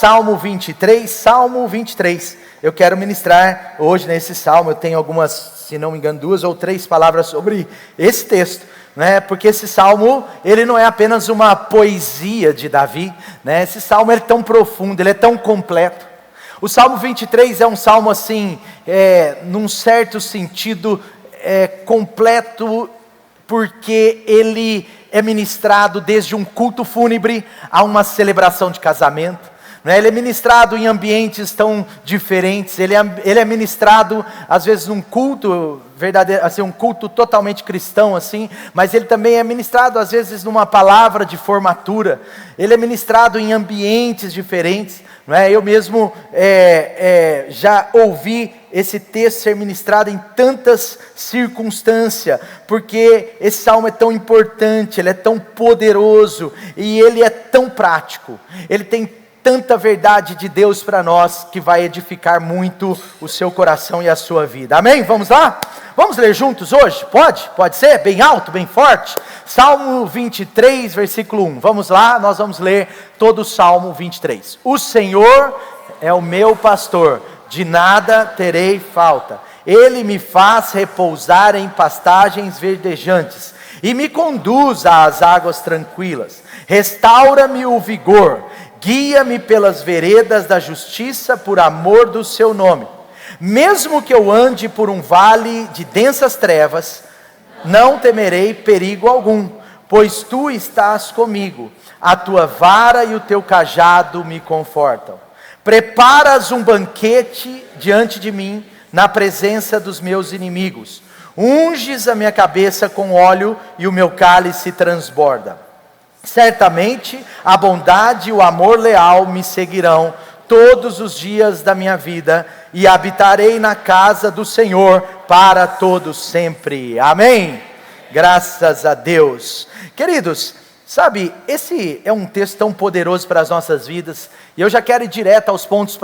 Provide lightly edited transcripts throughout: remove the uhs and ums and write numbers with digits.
Salmo 23, Salmo 23. Eu quero ministrar hoje nesse salmo. Eu tenho algumas, se não me engano, 2 ou 3 palavras sobre esse texto, né? Porque esse salmo, ele não é apenas uma poesia de Davi, né? Esse salmo é tão profundo, ele é tão completo. O Salmo 23 é um salmo assim, num certo sentido, completo, porque ele é ministrado desde um culto fúnebre a uma celebração de casamento. Ele é ministrado em ambientes tão diferentes. Ele é ministrado às vezes num culto verdadeiro, assim, um culto totalmente cristão, assim, mas ele também é ministrado às vezes numa palavra de formatura. Ele é ministrado em ambientes diferentes. Eu mesmo já ouvi esse texto ser ministrado em tantas circunstâncias, porque esse salmo é tão importante, ele é tão poderoso e ele é tão prático. Ele tem tanta verdade de Deus para nós, que vai edificar muito o seu coração e a sua vida. Amém? Vamos lá? Vamos ler juntos hoje? Pode? Pode ser? Bem alto, bem forte? Salmo 23, versículo 1. Vamos lá, nós vamos ler todo o Salmo 23. O Senhor é o meu pastor, de nada terei falta. Ele me faz repousar em pastagens verdejantes e me conduz às águas tranquilas. Restaura-me o vigor. Guia-me pelas veredas da justiça por amor do seu nome. Mesmo que eu ande por um vale de densas trevas, não temerei perigo algum, pois tu estás comigo. A tua vara e o teu cajado me confortam. Preparas um banquete diante de mim, na presença dos meus inimigos. Unges a minha cabeça com óleo e o meu cálice transborda. Certamente a bondade e o amor leal me seguirão todos os dias da minha vida, e habitarei na casa do Senhor para todo sempre. Amém? Graças a Deus. Queridos, sabe, esse é um texto tão poderoso para as nossas vidas, e eu já quero ir direto aos pontos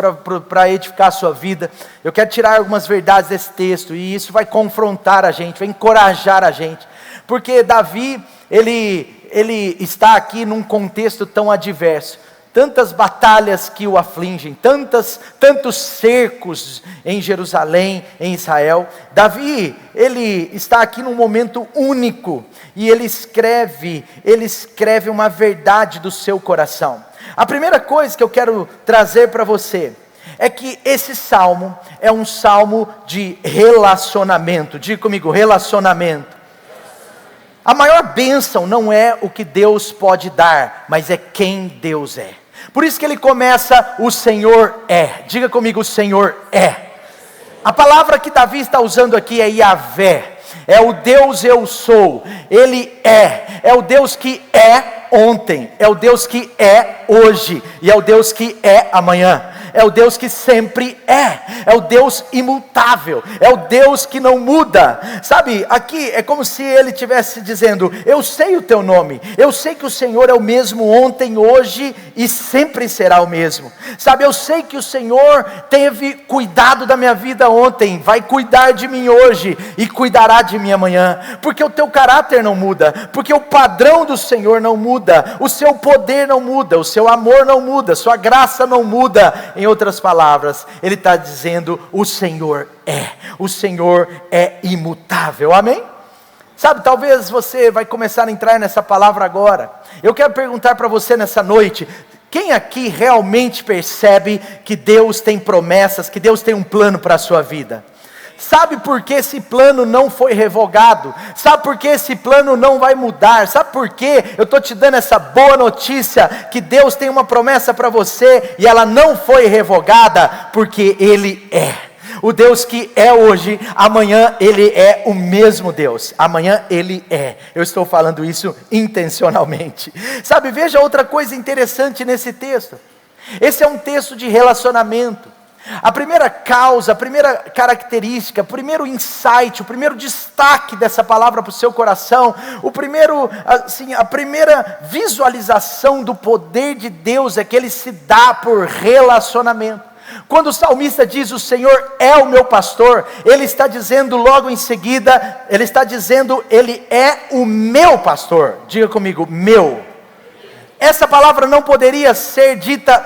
para edificar a sua vida. Eu quero tirar algumas verdades desse texto, e isso vai confrontar a gente, vai encorajar a gente, porque Davi, ele está aqui num contexto tão adverso, tantas batalhas que o afligem, tantos cercos em Jerusalém, em Israel. Davi, ele está aqui num momento único, e ele escreve uma verdade do seu coração. A primeira coisa que eu quero trazer para você, é que esse salmo é um salmo de relacionamento. Diga comigo, relacionamento. A maior bênção não é o que Deus pode dar, mas é quem Deus é. Por isso que ele começa, o Senhor é. Diga comigo, o Senhor é. A palavra que Davi está usando aqui é Yahvé. É o Deus eu sou. Ele é o Deus que é ontem, é o Deus que é hoje, e é o Deus que é amanhã. É o Deus que sempre é o Deus imutável, é o Deus que não muda. Sabe, aqui é como se ele estivesse dizendo, eu sei o teu nome, eu sei que o Senhor é o mesmo ontem, hoje e sempre será o mesmo. Sabe, eu sei que o Senhor teve cuidado da minha vida ontem, vai cuidar de mim hoje e cuidará de mim amanhã, porque o teu caráter não muda, porque o padrão do Senhor não muda, o seu poder não muda, o seu amor não muda, sua graça não muda. Em outras palavras, ele está dizendo, o Senhor é imutável. Amém? Sabe, talvez você vai começar a entrar nessa palavra agora. Eu quero perguntar para você nessa noite, quem aqui realmente percebe que Deus tem promessas, que Deus tem um plano para a sua vida? Sabe por que esse plano não foi revogado? Sabe por que esse plano não vai mudar? Sabe por que eu estou te dando essa boa notícia? Que Deus tem uma promessa para você e ela não foi revogada, porque Ele é. O Deus que é hoje, amanhã Ele é o mesmo Deus. Amanhã Ele é. Eu estou falando isso intencionalmente. Sabe, veja outra coisa interessante nesse texto. Esse é um texto de relacionamento. A primeira causa, a primeira característica, o primeiro insight, o primeiro destaque dessa palavra para o seu coração, a primeira visualização do poder de Deus é que Ele se dá por relacionamento. Quando o salmista diz, o Senhor é o meu pastor, ele está dizendo logo em seguida, ele é o meu pastor. Diga comigo, meu. Essa palavra não poderia ser dita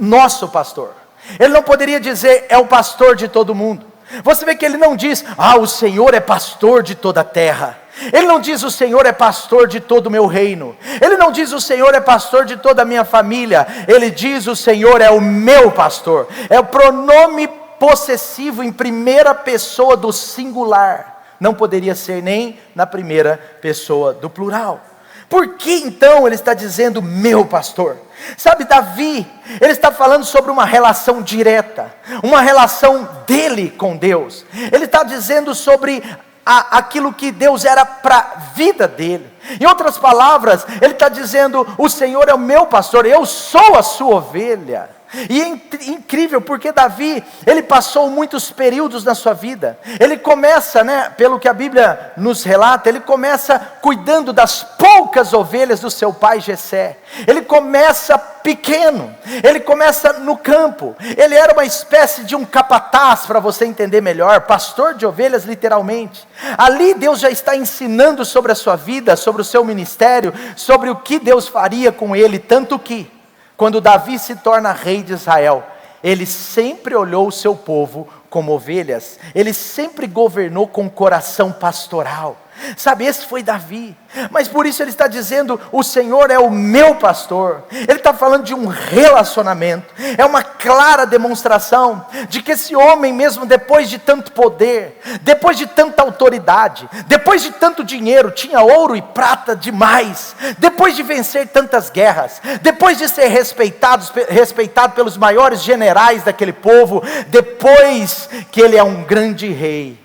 nosso pastor. Ele não poderia dizer, é o pastor de todo mundo. Você vê que ele não diz, o Senhor é pastor de toda a terra. Ele não diz, o Senhor é pastor de todo o meu reino. Ele não diz, o Senhor é pastor de toda a minha família. Ele diz, o Senhor é o meu pastor. É o pronome possessivo em primeira pessoa do singular. Não poderia ser nem na primeira pessoa do plural. Por que então ele está dizendo meu pastor? Sabe, Davi, ele está falando sobre uma relação direta, uma relação dele com Deus. Ele está dizendo sobre aquilo que Deus era para a vida dele. Em outras palavras, ele está dizendo, o Senhor é o meu pastor, eu sou a sua ovelha. E é incrível porque Davi, ele passou muitos períodos na sua vida. Ele começa, pelo que a Bíblia nos relata, ele começa cuidando das poucas ovelhas do seu pai Jessé. Ele começa pequeno, ele começa no campo. Ele era uma espécie de um capataz, para você entender melhor, pastor de ovelhas literalmente. Ali Deus já está ensinando sobre a sua vida, sobre o seu ministério, sobre o que Deus faria com ele, tanto que quando Davi se torna rei de Israel, ele sempre olhou o seu povo como ovelhas, ele sempre governou com coração pastoral. Sabe, esse foi Davi, mas por isso ele está dizendo, o Senhor é o meu pastor. Ele está falando de um relacionamento, é uma clara demonstração, de que esse homem mesmo depois de tanto poder, depois de tanta autoridade, depois de tanto dinheiro, tinha ouro e prata demais, depois de vencer tantas guerras, depois de ser respeitado pelos maiores generais daquele povo, depois que ele é um grande rei,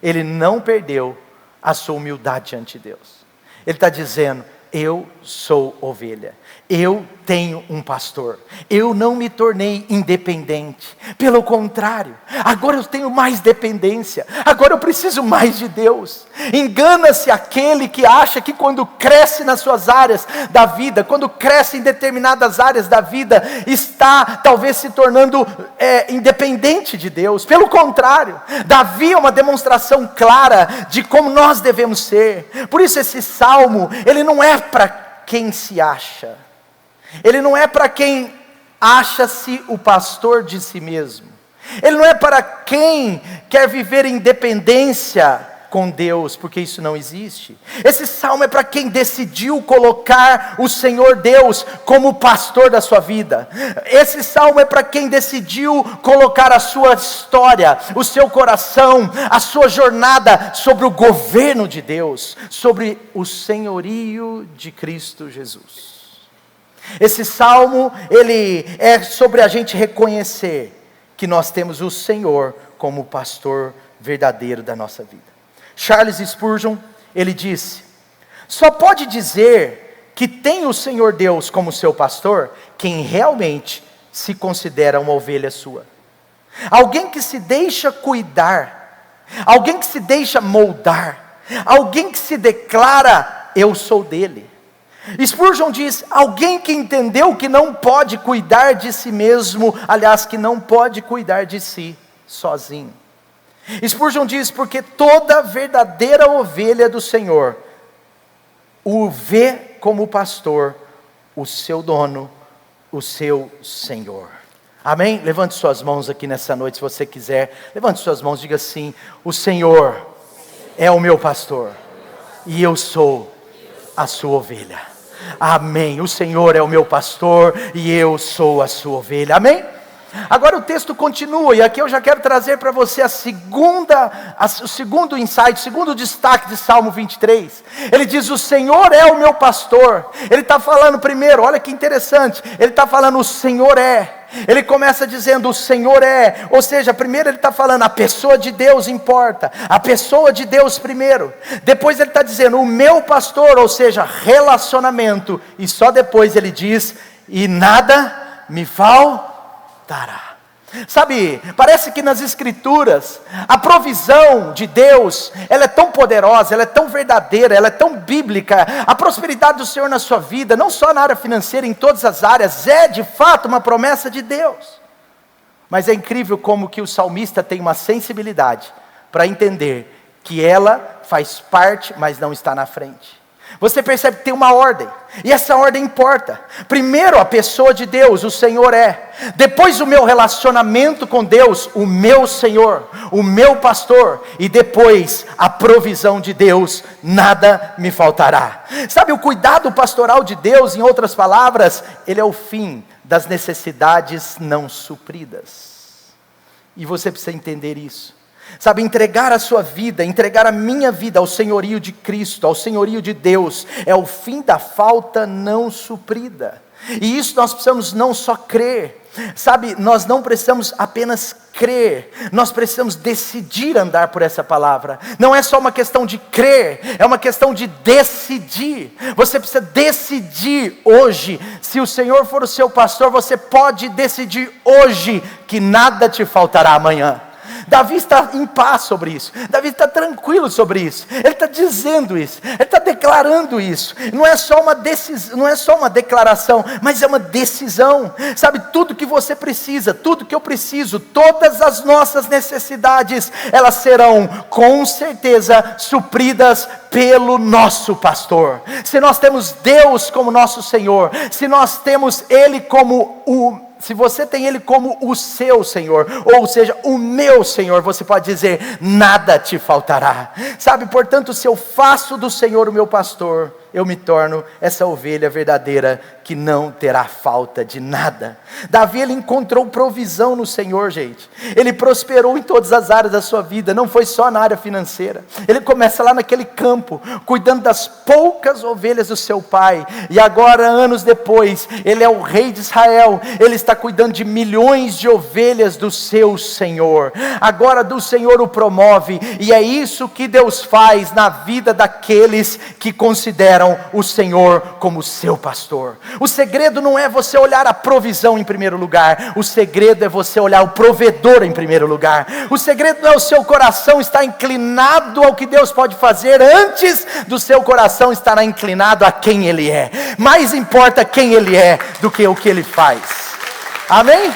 ele não perdeu a sua humildade diante de Deus. Ele está dizendo, eu sou ovelha, eu tenho um pastor, eu não me tornei independente, pelo contrário, agora eu tenho mais dependência, agora eu preciso mais de Deus. Engana-se aquele que acha que quando cresce nas suas áreas da vida, quando cresce em determinadas áreas da vida, está talvez se tornando independente de Deus. Pelo contrário, Davi é uma demonstração clara de como nós devemos ser. Por isso esse salmo, ele não é para quem se acha, ele não é para quem acha-se o pastor de si mesmo, ele não é para quem quer viver em dependência com Deus, porque isso não existe. Esse salmo é para quem decidiu colocar o Senhor Deus como pastor da sua vida. Esse salmo é para quem decidiu colocar a sua história, o seu coração, a sua jornada sobre o governo de Deus, sobre o senhorio de Cristo Jesus. Esse salmo, ele é sobre a gente reconhecer que nós temos o Senhor como o pastor verdadeiro da nossa vida. Charles Spurgeon, ele disse, só pode dizer que tem o Senhor Deus como seu pastor, quem realmente se considera uma ovelha sua. Alguém que se deixa cuidar, alguém que se deixa moldar, alguém que se declara, eu sou dele. Spurgeon diz, alguém que entendeu que não pode cuidar de si mesmo, aliás, que não pode cuidar de si sozinho. Spurgeon diz, porque toda verdadeira ovelha do Senhor o vê como pastor, o seu dono, o seu Senhor. Amém? Levante suas mãos aqui nessa noite, se você quiser. Levante suas mãos, diga assim, o Senhor é o meu pastor, e eu sou a sua ovelha. Amém, o Senhor é o meu pastor, e eu sou a sua ovelha. Amém? Agora o texto continua, e aqui eu já quero trazer para você o segundo insight, o segundo destaque de Salmo 23. Ele diz, o Senhor é o meu pastor. Ele está falando primeiro, olha que interessante, ele está falando o Senhor é. Ele começa dizendo o Senhor é, ou seja, primeiro ele está falando a pessoa de Deus importa, a pessoa de Deus primeiro. Depois ele está dizendo o meu pastor, ou seja, relacionamento. E só depois ele diz, e nada me faltará. Sabe, parece que nas escrituras, a provisão de Deus, ela é tão poderosa, ela é tão verdadeira, ela é tão bíblica. A prosperidade do Senhor na sua vida, não só na área financeira, em todas as áreas, é de fato uma promessa de Deus. Mas é incrível como que o salmista tem uma sensibilidade para entender que ela faz parte, mas não está na frente. Você percebe que tem uma ordem, e essa ordem importa. Primeiro a pessoa de Deus, o Senhor é. Depois o meu relacionamento com Deus, o meu Senhor, o meu pastor. E depois a provisão de Deus, nada me faltará. Sabe, o cuidado pastoral de Deus, em outras palavras, ele é o fim das necessidades não supridas. E você precisa entender isso. Sabe, entregar a sua vida, entregar a minha vida ao senhorio de Cristo, ao senhorio de Deus, é o fim da falta não suprida. E isso nós precisamos não só crer, sabe, nós não precisamos apenas crer, nós precisamos decidir andar por essa palavra. Não é só uma questão de crer, é uma questão de decidir. Você precisa decidir hoje. Se o Senhor for o seu pastor, você pode decidir hoje que nada te faltará amanhã. Davi está em paz sobre isso, Davi está tranquilo sobre isso, ele está dizendo isso, ele está declarando isso. Não é só uma decisão, não é só uma declaração, mas é uma decisão. Sabe, tudo que você precisa, tudo que eu preciso, todas as nossas necessidades, elas serão com certeza supridas pelo nosso pastor. Se nós temos Deus como nosso Senhor, se nós temos Ele como se você tem Ele como o seu Senhor, ou seja, o meu Senhor, você pode dizer, nada te faltará. Sabe, portanto, se eu faço do Senhor o meu pastor, eu me torno essa ovelha verdadeira que não terá falta de nada. Davi, ele encontrou provisão no Senhor, gente. Ele prosperou em todas as áreas da sua vida, não foi só na área financeira. Ele começa lá naquele campo, cuidando das poucas ovelhas do seu pai. E agora, anos depois, ele é o rei de Israel. Ele está cuidando de milhões de ovelhas do seu Senhor. Agora do Senhor o promove. E é isso que Deus faz na vida daqueles que consideram o Senhor como seu pastor. O segredo não é você olhar a provisão em primeiro lugar. O segredo é você olhar o provedor em primeiro lugar. O segredo não é o seu coração estar inclinado ao que Deus pode fazer, antes do seu coração estar inclinado a quem Ele é. Mais importa quem Ele é do que o que Ele faz. Amém?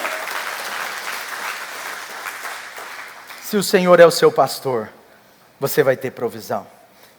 Se o Senhor é o seu pastor, você vai ter provisão.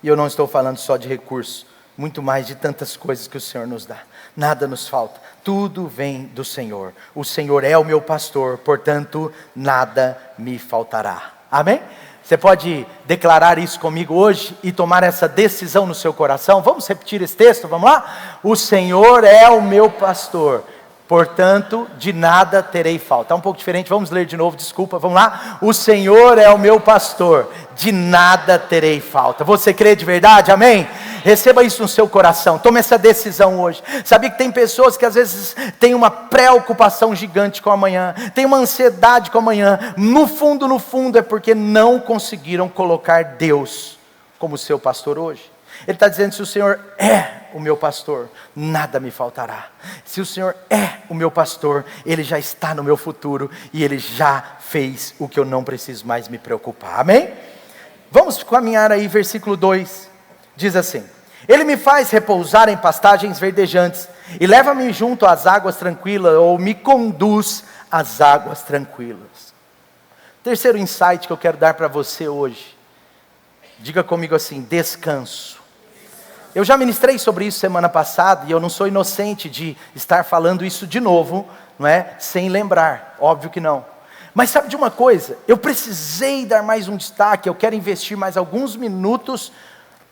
E eu não estou falando só de recursos, muito mais de tantas coisas que o Senhor nos dá. Nada nos falta, tudo vem do Senhor. O Senhor é o meu pastor, portanto, nada me faltará. Amém? Você pode declarar isso comigo hoje e tomar essa decisão no seu coração? Vamos repetir esse texto, vamos lá? O Senhor é o meu pastor, portanto, de nada terei falta. Está um pouco diferente, vamos ler de novo, desculpa, vamos lá? O Senhor é o meu pastor, de nada terei falta. Você crê de verdade? Amém? Receba isso no seu coração, tome essa decisão hoje. Sabia que tem pessoas que às vezes têm uma preocupação gigante com amanhã, tem uma ansiedade com amanhã. No fundo é porque não conseguiram colocar Deus como seu pastor hoje. Ele está dizendo, se o Senhor é o meu pastor, nada me faltará. Se o Senhor é o meu pastor, Ele já está no meu futuro, e Ele já fez o que eu não preciso mais me preocupar. Amém? Vamos caminhar aí, versículo 2, diz assim: Ele me faz repousar em pastagens verdejantes, e leva-me junto às águas tranquilas, ou me conduz às águas tranquilas. Terceiro insight que eu quero dar para você hoje, diga comigo assim: descanso. Eu já ministrei sobre isso semana passada, e eu não sou inocente de estar falando isso de novo, não é? Sem lembrar, óbvio que não. Mas sabe de uma coisa? Eu precisei dar mais um destaque, eu quero investir mais alguns minutos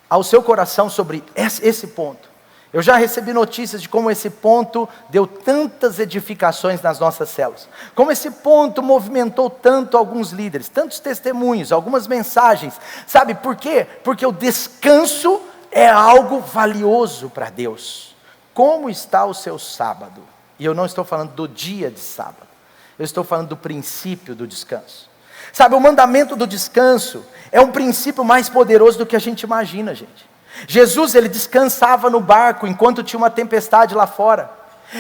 ao seu coração sobre esse ponto. Eu já recebi notícias de como esse ponto deu tantas edificações nas nossas células. Como esse ponto movimentou tanto alguns líderes, tantos testemunhos, algumas mensagens. Sabe por quê? Porque o descanso é algo valioso para Deus. Como está o seu sábado? E eu não estou falando do dia de sábado. Eu estou falando do princípio do descanso. Sabe, o mandamento do descanso é um princípio mais poderoso do que a gente imagina, gente. Jesus, ele descansava no barco enquanto tinha uma tempestade lá fora.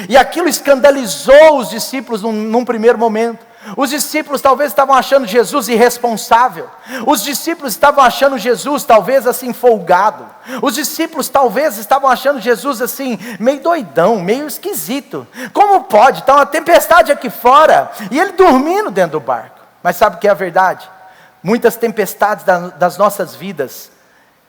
E aquilo escandalizou os discípulos num primeiro momento. Os discípulos talvez estavam achando Jesus irresponsável. Os discípulos estavam achando Jesus talvez assim folgado. Os discípulos talvez estavam achando Jesus assim meio doidão, meio esquisito. Como pode? Está uma tempestade aqui fora e ele dormindo dentro do barco. Mas sabe o que é a verdade? Muitas tempestades das nossas vidas,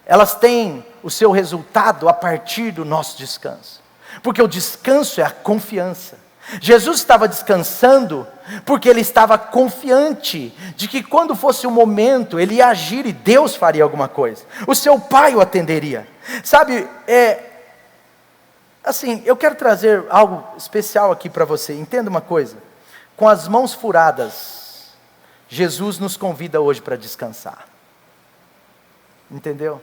elas têm o seu resultado a partir do nosso descanso. Porque o descanso é a confiança. Jesus estava descansando porque ele estava confiante de que quando fosse o momento, ele ia agir e Deus faria alguma coisa. O seu pai o atenderia. Sabe, assim, eu quero trazer algo especial aqui para você. Entenda uma coisa. Com as mãos furadas, Jesus nos convida hoje para descansar. Entendeu?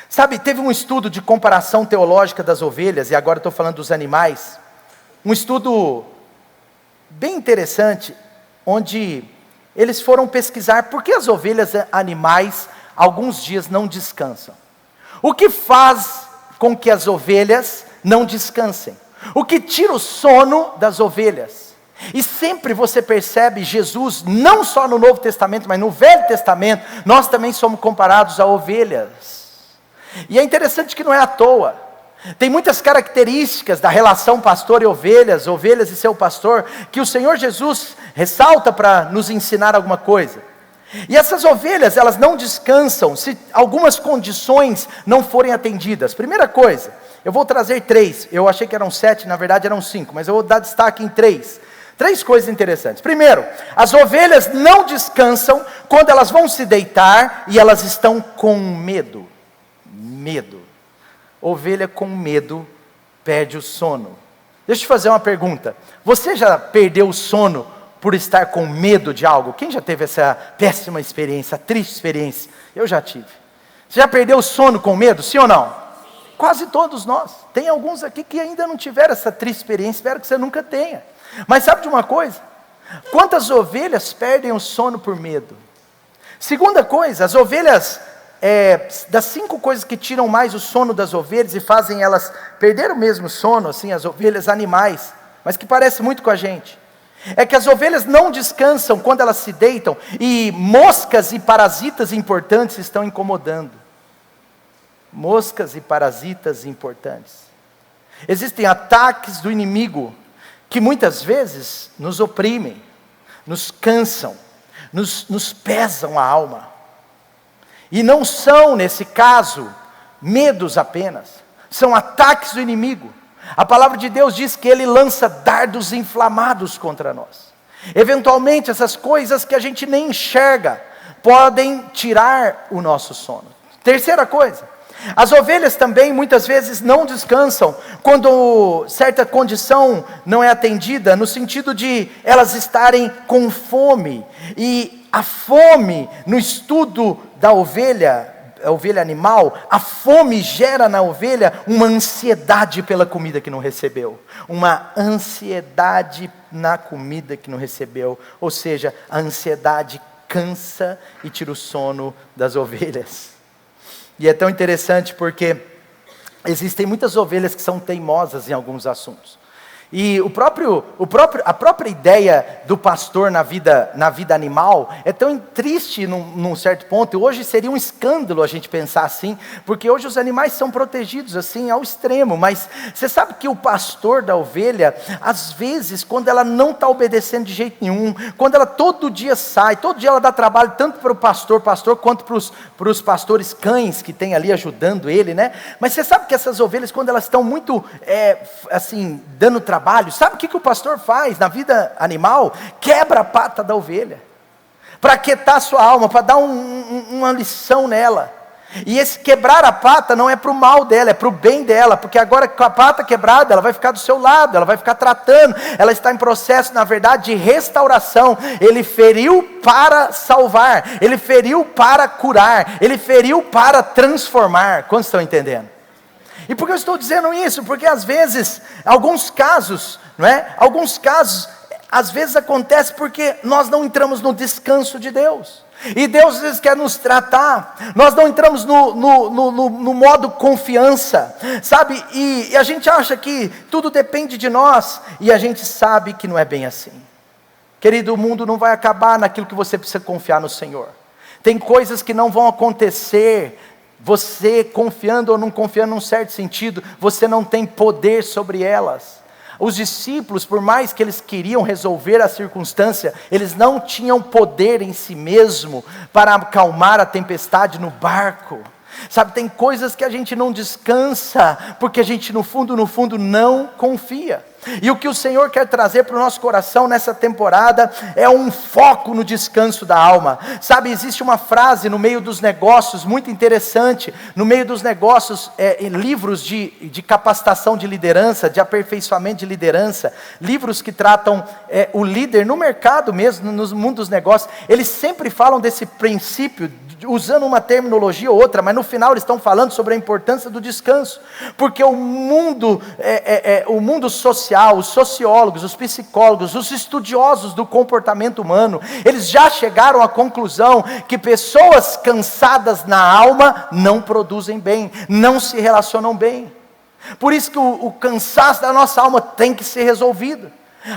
Sabe, teve um estudo de comparação teológica das ovelhas, e agora estou falando dos animais, um estudo bem interessante, onde eles foram pesquisar por que as ovelhas animais, alguns dias não descansam. O que faz com que as ovelhas não descansem? O que tira o sono das ovelhas? E sempre você percebe Jesus, não só no Novo Testamento, mas no Velho Testamento, nós também somos comparados a ovelhas. E é interessante que não é à toa. Tem muitas características da relação pastor e ovelhas e seu pastor, que o Senhor Jesus ressalta para nos ensinar alguma coisa. E essas ovelhas, elas não descansam se algumas condições não forem atendidas. Primeira coisa, eu vou trazer 3, eu achei que eram 7, na verdade eram 5, mas eu vou dar destaque em 3. 3 coisas interessantes. Primeiro, as ovelhas não descansam quando elas vão se deitar e elas estão com medo. Medo. Ovelha com medo perde o sono. Deixa eu te fazer uma pergunta. Você já perdeu o sono por estar com medo de algo? Quem já teve essa péssima experiência, triste experiência? Eu já tive. Você já perdeu o sono com medo, sim ou não? Quase todos nós. Tem alguns aqui que ainda não tiveram essa triste experiência, espero que você nunca tenha. Mas sabe de uma coisa? Quantas ovelhas perdem o sono por medo? Segunda coisa, as ovelhas, das 5 coisas que tiram mais o sono das ovelhas e fazem elas perder o mesmo sono, assim, as ovelhas animais, mas que parece muito com a gente, é que as ovelhas não descansam quando elas se deitam, e moscas e parasitas importantes estão incomodando. Moscas e parasitas importantes. Existem ataques do inimigo, que muitas vezes nos oprimem, nos cansam, nos pesam a alma. E não são, nesse caso, medos apenas, são ataques do inimigo. A palavra de Deus diz que ele lança dardos inflamados contra nós. Eventualmente, essas coisas que a gente nem enxerga, podem tirar o nosso sono. Terceira coisa, as ovelhas também muitas vezes não descansam quando certa condição não é atendida, no sentido de elas estarem com fome. E a fome, no estudo da ovelha, a ovelha animal, a fome gera na ovelha uma ansiedade pela comida que não recebeu. Uma ansiedade na comida que não recebeu. Ou seja, a ansiedade cansa e tira o sono das ovelhas. E é tão interessante porque existem muitas ovelhas que são teimosas em alguns assuntos. E a própria ideia do pastor na vida animal é tão triste num certo ponto. E hoje seria um escândalo a gente pensar assim, porque hoje os animais são protegidos assim ao extremo. Mas você sabe que o pastor da ovelha, às vezes, quando ela não está obedecendo de jeito nenhum, quando ela todo dia sai, todo dia ela dá trabalho tanto para o pastor quanto para os pastores cães que tem ali ajudando ele, né? Mas você sabe que essas ovelhas, quando elas estão muito assim, dando trabalho, sabe o que o pastor faz na vida animal? Quebra a pata da ovelha, para aquietar a sua alma, para dar uma lição nela. E esse quebrar a pata não é para o mal dela, é para o bem dela, porque agora com a pata quebrada, ela vai ficar do seu lado, ela vai ficar tratando, ela está em processo, na verdade, de restauração. Ele feriu para salvar, ele feriu para curar, ele feriu para transformar. Quantos estão entendendo? E por que eu estou dizendo isso? Porque às vezes, alguns casos, às vezes acontece porque nós não entramos no descanso de Deus. E Deus às vezes quer nos tratar, nós não entramos no modo confiança, sabe? E a gente acha que tudo depende de nós, e a gente sabe que não é bem assim. Querido, o mundo não vai acabar naquilo que você precisa confiar no Senhor. Tem coisas que não vão acontecer. Você confiando ou não confiando num certo sentido, você não tem poder sobre elas. Os discípulos, por mais que eles queriam resolver a circunstância, eles não tinham poder em si mesmo para acalmar a tempestade no barco. Sabe, tem coisas que a gente não descansa, porque a gente no fundo não confia. E o que o Senhor quer trazer para o nosso coração nessa temporada é um foco no descanso da alma. Sabe, existe uma frase no meio dos negócios muito interessante, no meio dos negócios, livros de capacitação de liderança, de aperfeiçoamento de liderança, livros que tratam o líder no mercado mesmo, no mundo dos negócios, eles sempre falam desse princípio, usando uma terminologia ou outra, mas no final eles estão falando sobre a importância do descanso, porque o mundo social, os sociólogos, os psicólogos, os estudiosos do comportamento humano, eles já chegaram à conclusão que pessoas cansadas na alma não produzem bem, não se relacionam bem. Por isso que o cansaço da nossa alma tem que ser resolvido,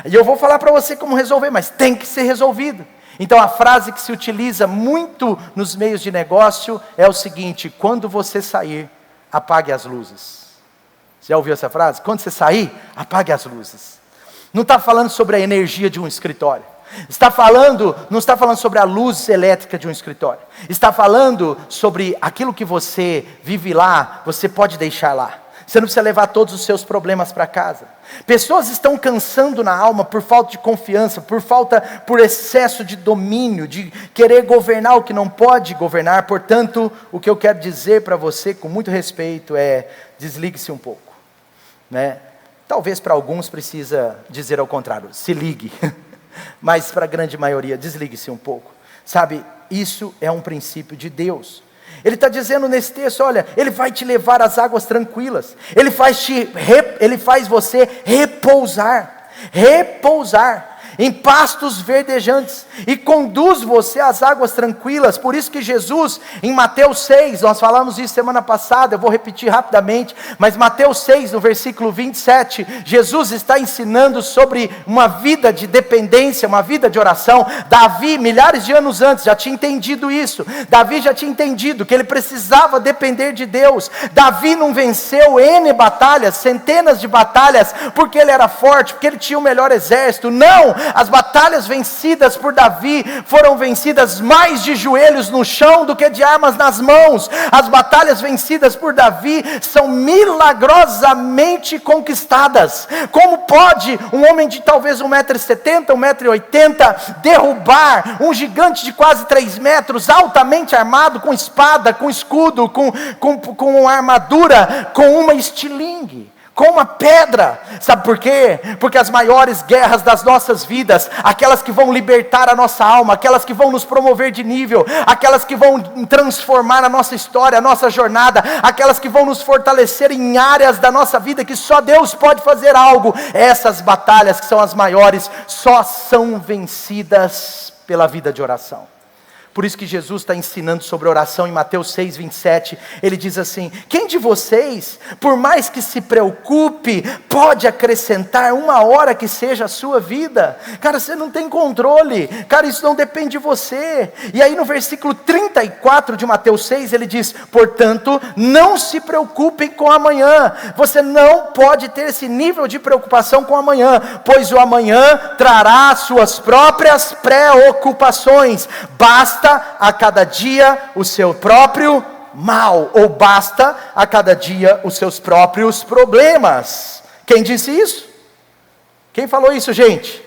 e eu vou falar para você como resolver, mas tem que ser resolvido. Então a frase que se utiliza muito nos meios de negócio é o seguinte: quando você sair, apague as luzes. Você já ouviu essa frase? Quando você sair, apague as luzes. Não está falando sobre a energia de um escritório. Não está falando sobre a luz elétrica de um escritório. Está falando sobre aquilo que você vive lá, você pode deixar lá. Você não precisa levar todos os seus problemas para casa. Pessoas estão cansando na alma por falta de confiança, por excesso de domínio, de querer governar o que não pode governar. Portanto, o que eu quero dizer para você com muito respeito é: desligue-se um pouco, né? Talvez para alguns precisa dizer ao contrário, se ligue, mas para a grande maioria, desligue-se um pouco. Sabe, isso é um princípio de Deus. Ele está dizendo nesse texto, olha, Ele vai te levar às águas tranquilas, Ele faz você repousar em pastos verdejantes, e conduz você às águas tranquilas. Por isso que Jesus, em Mateus 6, nós falamos isso semana passada, eu vou repetir rapidamente, mas Mateus 6, no versículo 27, Jesus está ensinando sobre uma vida de dependência, uma vida de oração. Davi, milhares de anos antes, já tinha entendido isso. Davi já tinha entendido que ele precisava depender de Deus. Davi não venceu N batalhas, centenas de batalhas, porque ele era forte, porque ele tinha o melhor exército. Não! As batalhas vencidas por Davi foram vencidas mais de joelhos no chão do que de armas nas mãos. As batalhas vencidas por Davi são milagrosamente conquistadas. Como pode um homem de talvez 1,70 m, 1,80 m, derrubar um gigante de quase 3 metros, altamente armado, com espada, com escudo, com armadura, com uma estilingue, com uma pedra? Sabe por quê? Porque as maiores guerras das nossas vidas, aquelas que vão libertar a nossa alma, aquelas que vão nos promover de nível, aquelas que vão transformar a nossa história, a nossa jornada, aquelas que vão nos fortalecer em áreas da nossa vida que só Deus pode fazer algo, essas batalhas que são as maiores, só são vencidas pela vida de oração. Por isso que Jesus está ensinando sobre oração em Mateus 6, 27, ele diz assim: quem de vocês, por mais que se preocupe, pode acrescentar 1 hora que seja a sua vida? Cara, você não tem controle, cara, isso não depende de você. E aí no versículo 34 de Mateus 6, ele diz: portanto, não se preocupem com amanhã. Você não pode ter esse nível de preocupação com amanhã, pois o amanhã trará suas próprias preocupações. Basta a cada dia o seu próprio mal, ou basta a cada dia os seus próprios problemas. Quem disse isso? Quem falou isso, gente?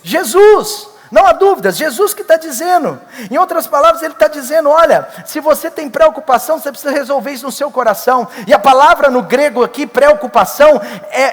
Jesus. Não há dúvidas, Jesus que está dizendo. Em outras palavras, Ele está dizendo: olha, se você tem preocupação, você precisa resolver isso no seu coração. E a palavra no grego aqui, preocupação,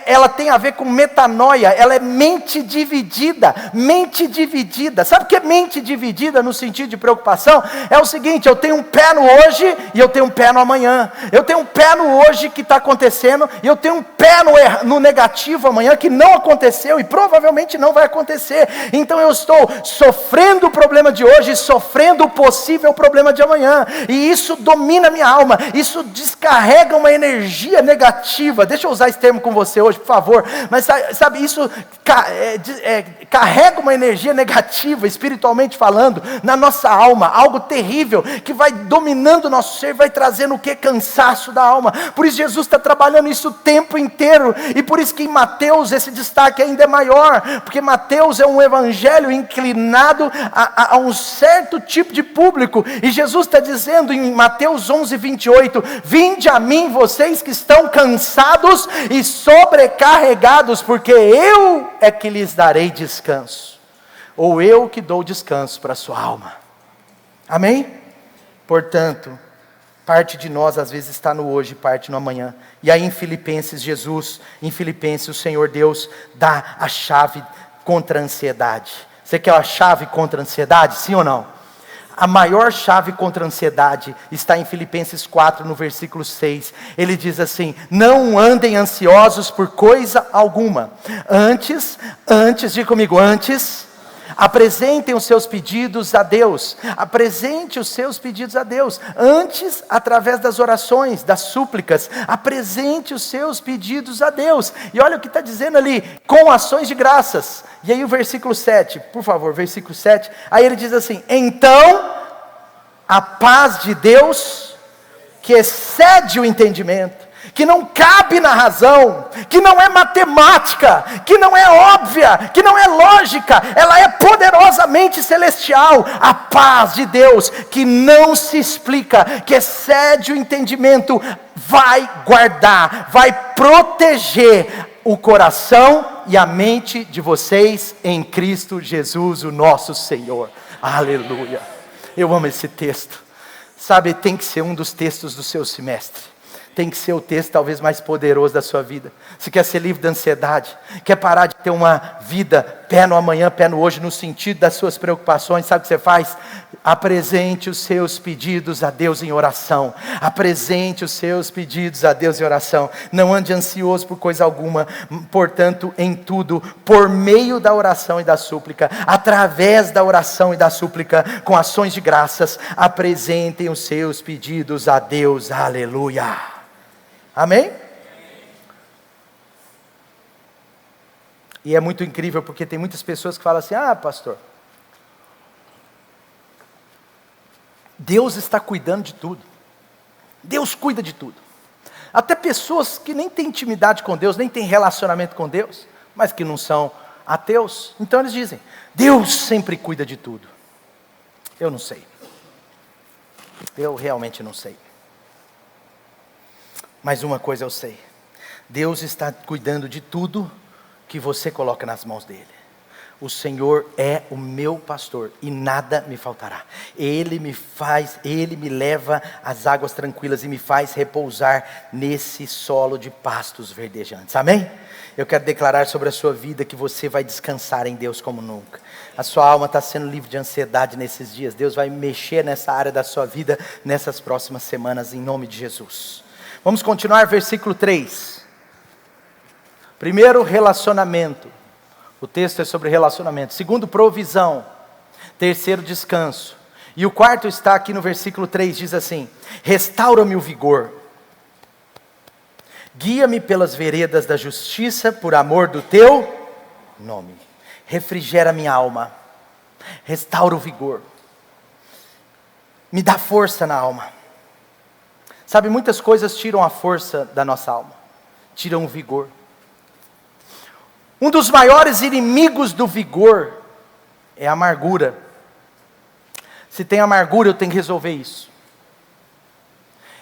ela tem a ver com metanoia, ela é mente dividida. Mente dividida, sabe o que é mente dividida no sentido de preocupação? É o seguinte: eu tenho um pé no hoje e eu tenho um pé no amanhã. Eu tenho um pé no hoje que está acontecendo, e eu tenho um pé no negativo amanhã que não aconteceu e provavelmente não vai acontecer. Então eu estou estou sofrendo o problema de hoje, sofrendo o possível problema de amanhã, e isso domina a minha alma, isso descarrega uma energia negativa. Deixa eu usar esse termo com você hoje, por favor, mas sabe, isso carrega uma energia negativa, espiritualmente falando, na nossa alma, algo terrível, que vai dominando o nosso ser, vai trazendo o que? Cansaço da alma. Por isso Jesus está trabalhando isso o tempo inteiro, e por isso que em Mateus esse destaque ainda é maior, porque Mateus é um evangelho inclinado a um certo tipo de público, e Jesus está dizendo em Mateus 11:28, vinde a mim vocês que estão cansados e sobrecarregados, porque eu é que lhes darei descanso, ou eu que dou descanso para a sua alma. Amém? Portanto, parte de nós às vezes está no hoje, parte no amanhã. E aí em Filipenses o Senhor Deus dá a chave contra a ansiedade. Você quer a chave contra a ansiedade? Sim ou não? A maior chave contra a ansiedade está em Filipenses 4, no versículo 6. Ele diz assim: não andem ansiosos por coisa alguma. Antes, diga comigo, apresentem os seus pedidos a Deus. Apresente os seus pedidos a Deus. Antes, através das orações, das súplicas, apresente os seus pedidos a Deus. E olha o que está dizendo ali, com ações de graças. E aí o versículo 7, por favor, versículo 7. Aí ele diz assim: então, a paz de Deus, que excede o entendimento, que não cabe na razão, que não é matemática, que não é óbvia, que não é lógica, ela é poderosamente celestial. A paz de Deus, que não se explica, que excede o entendimento, vai guardar, vai proteger o coração e a mente de vocês em Cristo Jesus, o nosso Senhor. Aleluia. Eu amo esse texto. Sabe, tem que ser um dos textos do seu semestre. Tem que ser o texto talvez mais poderoso da sua vida. Você quer ser livre da ansiedade? Quer parar de ter uma vida pé no amanhã, pé no hoje, no sentido das suas preocupações? Sabe o que você faz? Apresente os seus pedidos a Deus em oração. Apresente os seus pedidos a Deus em oração. Não ande ansioso por coisa alguma. Portanto, em tudo, por meio da oração e da súplica, através da oração e da súplica, com ações de graças, apresentem os seus pedidos a Deus. Aleluia. Amém? E é muito incrível, porque tem muitas pessoas que falam assim: ah, pastor, Deus está cuidando de tudo. Deus cuida de tudo. Até pessoas que nem têm intimidade com Deus, nem têm relacionamento com Deus, mas que não são ateus, então eles dizem: Deus sempre cuida de tudo. Eu não sei. Eu realmente não sei. Mas uma coisa eu sei: Deus está cuidando de tudo que você coloca nas mãos dele. O Senhor é o meu pastor e nada me faltará. Ele me leva às águas tranquilas e me faz repousar nesse solo de pastos verdejantes. Amém? Eu quero declarar sobre a sua vida que você vai descansar em Deus como nunca. A sua alma está sendo livre de ansiedade nesses dias. Deus vai mexer nessa área da sua vida nessas próximas semanas, em nome de Jesus. Vamos continuar, versículo 3. Primeiro, relacionamento. O texto é sobre relacionamento. Segundo, provisão. Terceiro, descanso. E o quarto está aqui no versículo 3, diz assim: restaura-me o vigor. Guia-me pelas veredas da justiça, por amor do teu nome. Refrigera minha alma. Restaura o vigor. Me dá força na alma. Sabe, muitas coisas tiram a força da nossa alma, tiram o vigor. Um dos maiores inimigos do vigor é a amargura. Se tem amargura, eu tenho que resolver isso.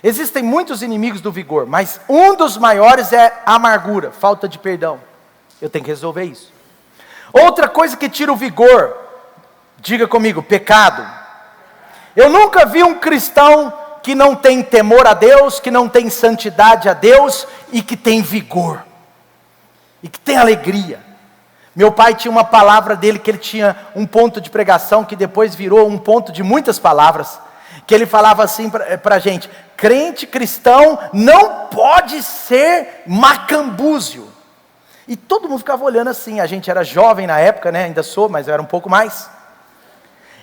Existem muitos inimigos do vigor, mas um dos maiores é a amargura, falta de perdão. Eu tenho que resolver isso. Outra coisa que tira o vigor, diga comigo, pecado. Eu nunca vi um cristão que não tem temor a Deus, que não tem santidade a Deus e que tem vigor, e que tem alegria. Meu pai tinha uma palavra dele, que ele tinha um ponto de pregação, que depois virou um ponto de muitas palavras, que ele falava assim para a gente: crente cristão não pode ser macambúzio. E todo mundo ficava olhando assim. A gente era jovem na época, né? Ainda sou, mas eu era um pouco mais.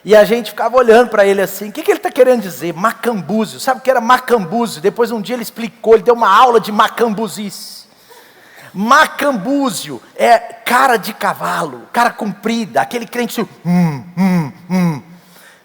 E a gente ficava olhando para ele assim, o que ele está querendo dizer? Macambúzio, sabe o que era macambúzio? Depois um dia ele explicou, ele deu uma aula de macambuzice. Macambúzio é cara de cavalo, cara comprida, aquele crente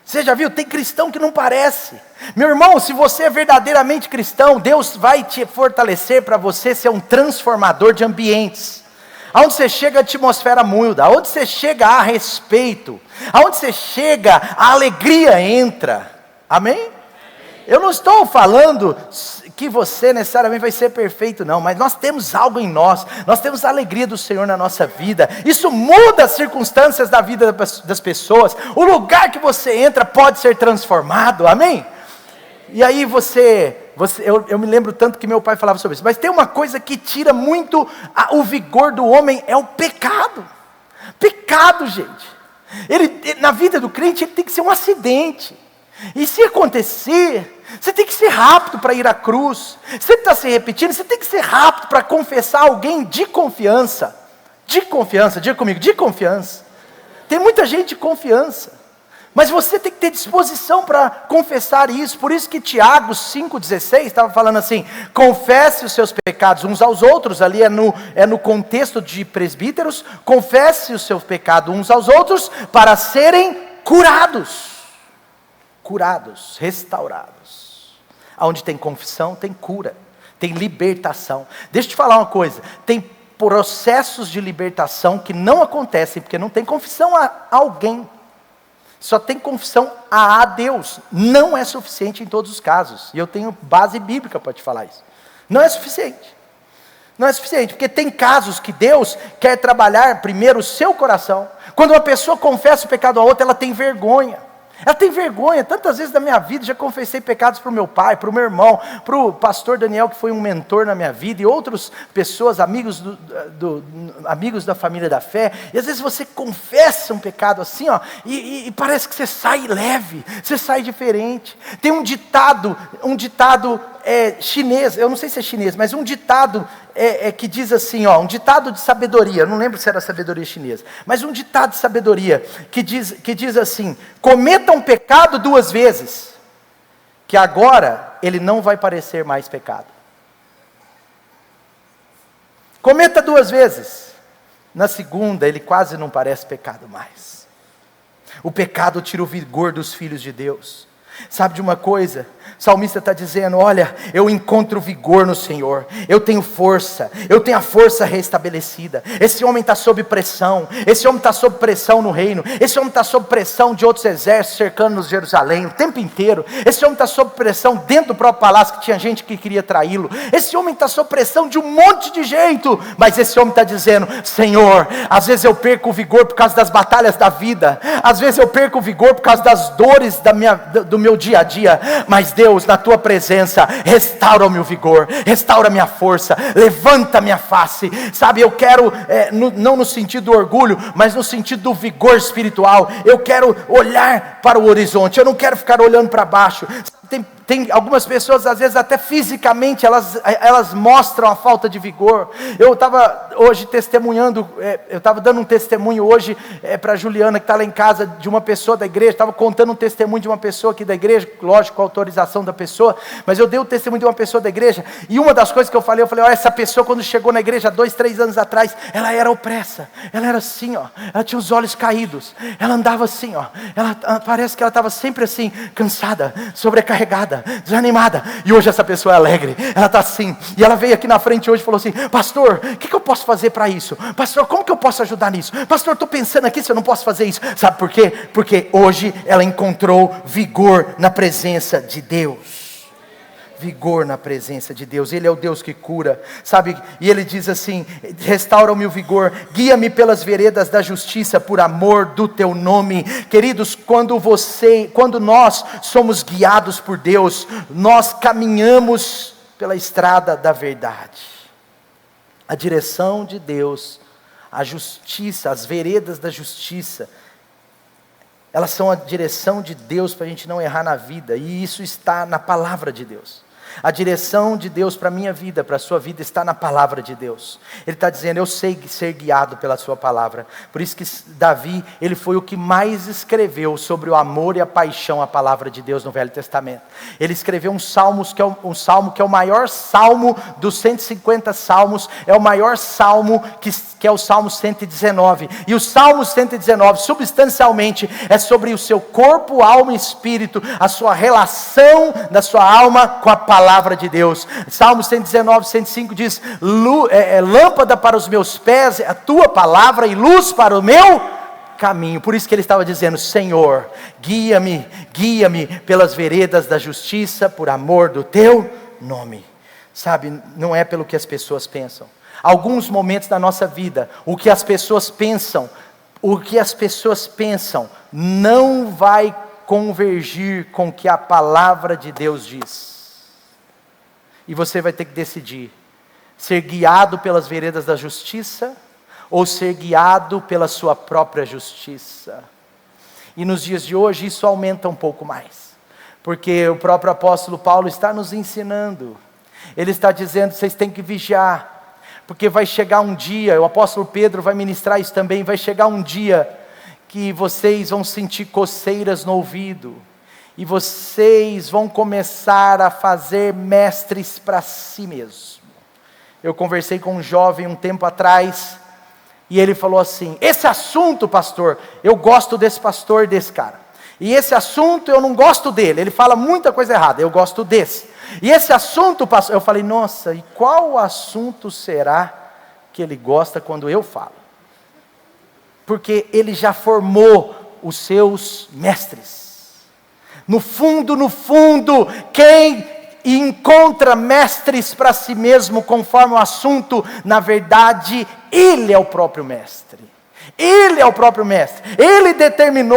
Você já viu? Tem cristão que não parece. Meu irmão, se você é verdadeiramente cristão, Deus vai te fortalecer para você ser um transformador de ambientes. Aonde você chega, a atmosfera muda. Aonde você chega, há respeito. Aonde você chega, a alegria entra. Amém? Eu não estou falando que você necessariamente vai ser perfeito, não. Mas nós temos algo em nós. Nós temos a alegria do Senhor na nossa vida. Isso muda as circunstâncias da vida das pessoas. O lugar que você entra pode ser transformado. Amém? E aí eu me lembro tanto que meu pai falava sobre isso. Mas tem uma coisa que tira muito o vigor do homem, é o pecado. Pecado, gente. Na vida do crente, ele tem que ser um acidente. E se acontecer, você tem que ser rápido para ir à cruz. Você está se repetindo, você tem que ser rápido para confessar alguém de confiança. De confiança, diga comigo, de confiança. Tem muita gente de confiança. Mas você tem que ter disposição para confessar isso. Por isso que Tiago 5,16 estava falando assim: confesse os seus pecados uns aos outros. Ali é no contexto de presbíteros. Confesse os seus pecados uns aos outros para serem curados. Curados, restaurados. Onde tem confissão, tem cura. Tem libertação. Deixa eu te falar uma coisa. Tem processos de libertação que não acontecem porque não tem confissão a alguém. Só tem confissão a Deus. Não é suficiente em todos os casos. E eu tenho base bíblica para te falar isso. Não é suficiente. Não é suficiente, porque tem casos que Deus quer trabalhar primeiro o seu coração. Quando uma pessoa confessa o pecado a outra, ela tem vergonha. Ela tem vergonha. Tantas vezes na minha vida já confessei pecados para o meu pai, para o meu irmão, para o pastor Daniel, que foi um mentor na minha vida, e outras pessoas, amigos amigos da família da fé. E às vezes você confessa um pecado assim, ó, e parece que você sai leve, você sai diferente. Tem um ditado chinês, eu não sei se é chinês, mas um ditado que diz assim, ó, um ditado de sabedoria, não lembro se era sabedoria chinesa, mas um ditado de sabedoria que diz assim: cometa um pecado 2 vezes, que agora ele não vai parecer mais pecado. Cometa 2 vezes, na segunda ele quase não parece pecado mais. O pecado tira o vigor dos filhos de Deus. Sabe de uma coisa? O salmista está dizendo: olha, eu encontro vigor no Senhor, eu tenho força, eu tenho a força restabelecida. Esse homem está sob pressão, esse homem está sob pressão no reino, esse homem está sob pressão de outros exércitos cercando-nos Jerusalém o tempo inteiro. Esse homem está sob pressão dentro do próprio palácio, que tinha gente que queria traí-lo. Esse homem está sob pressão de um monte de jeito, mas esse homem está dizendo: Senhor, às vezes eu perco o vigor por causa das batalhas da vida, às vezes eu perco o vigor por causa das dores do meu dia a dia, mas Deus, na tua presença, restaura o meu vigor, restaura a minha força, levanta a minha face. Sabe, eu quero, não no sentido do orgulho, mas no sentido do vigor espiritual. Eu quero olhar para o horizonte, eu não quero ficar olhando para baixo. Tem algumas pessoas, às vezes até fisicamente, elas mostram a falta de vigor. Eu estava hoje testemunhando, eu estava dando um testemunho hoje para a Juliana, que está lá em casa, de uma pessoa da igreja. Estava contando um testemunho de uma pessoa aqui da igreja, lógico, com a autorização da pessoa, mas eu dei o testemunho de uma pessoa da igreja, e uma das coisas que eu falei, olha, essa pessoa quando chegou na igreja 2, 3 anos atrás, ela era opressa, ela era assim, ó, ela tinha os olhos caídos, ela andava assim, ó, parece que ela estava sempre assim, cansada, sobrecarregada, desanimada, e hoje essa pessoa é alegre, ela está assim, e ela veio aqui na frente hoje e falou assim: pastor, o que eu posso fazer para isso? Pastor, como que eu posso ajudar nisso? Pastor, estou pensando aqui se eu não posso fazer isso. Sabe por quê? Porque hoje ela encontrou vigor na presença de Deus. Vigor na presença de Deus. Ele é o Deus que cura, sabe? E ele diz assim: restaura-me o vigor, guia-me pelas veredas da justiça, por amor do teu nome. Queridos, quando nós somos guiados por Deus, nós caminhamos pela estrada da verdade. A direção de Deus, a justiça, as veredas da justiça, elas são a direção de Deus para a gente não errar na vida, e isso está na palavra de Deus. A direção de Deus para a minha vida, para a sua vida, está na palavra de Deus. Ele está dizendo, eu sei ser guiado pela sua palavra. Por isso que Davi, ele foi o que mais escreveu sobre o amor e a paixão à palavra de Deus no Velho Testamento. Ele escreveu um salmo que é o maior salmo dos 150 salmos, é o maior salmo que é o Salmo 119. E o Salmo 119, substancialmente, é sobre o seu corpo, alma e espírito, a sua relação da sua alma com a palavra de Deus. Salmo 119, 105 diz, lâmpada para os meus pés, a tua palavra, e luz para o meu caminho. Por isso que ele estava dizendo, Senhor, guia-me pelas veredas da justiça, por amor do teu nome. Sabe, não é pelo que as pessoas pensam. Alguns momentos da nossa vida, o que as pessoas pensam não vai convergir com o que a palavra de Deus diz. E você vai ter que decidir, ser guiado pelas veredas da justiça, ou ser guiado pela sua própria justiça. E nos dias de hoje isso aumenta um pouco mais, porque o próprio apóstolo Paulo está nos ensinando, ele está dizendo, vocês têm que vigiar, porque vai chegar um dia, o apóstolo Pedro vai ministrar isso também, vai chegar um dia que vocês vão sentir coceiras no ouvido, e vocês vão começar a fazer mestres para si mesmo. Eu conversei com um jovem um tempo atrás, e ele falou assim, esse assunto, pastor, eu gosto desse pastor e desse cara, e esse assunto eu não gosto dele, ele fala muita coisa errada, eu gosto desse. E esse assunto, pastor, eu falei, nossa, e qual assunto será que ele gosta quando eu falo? Porque ele já formou os seus mestres. No fundo, quem encontra mestres para si mesmo, conforme o assunto, na verdade, ele é o próprio mestre. Ele é o próprio mestre, ele determinou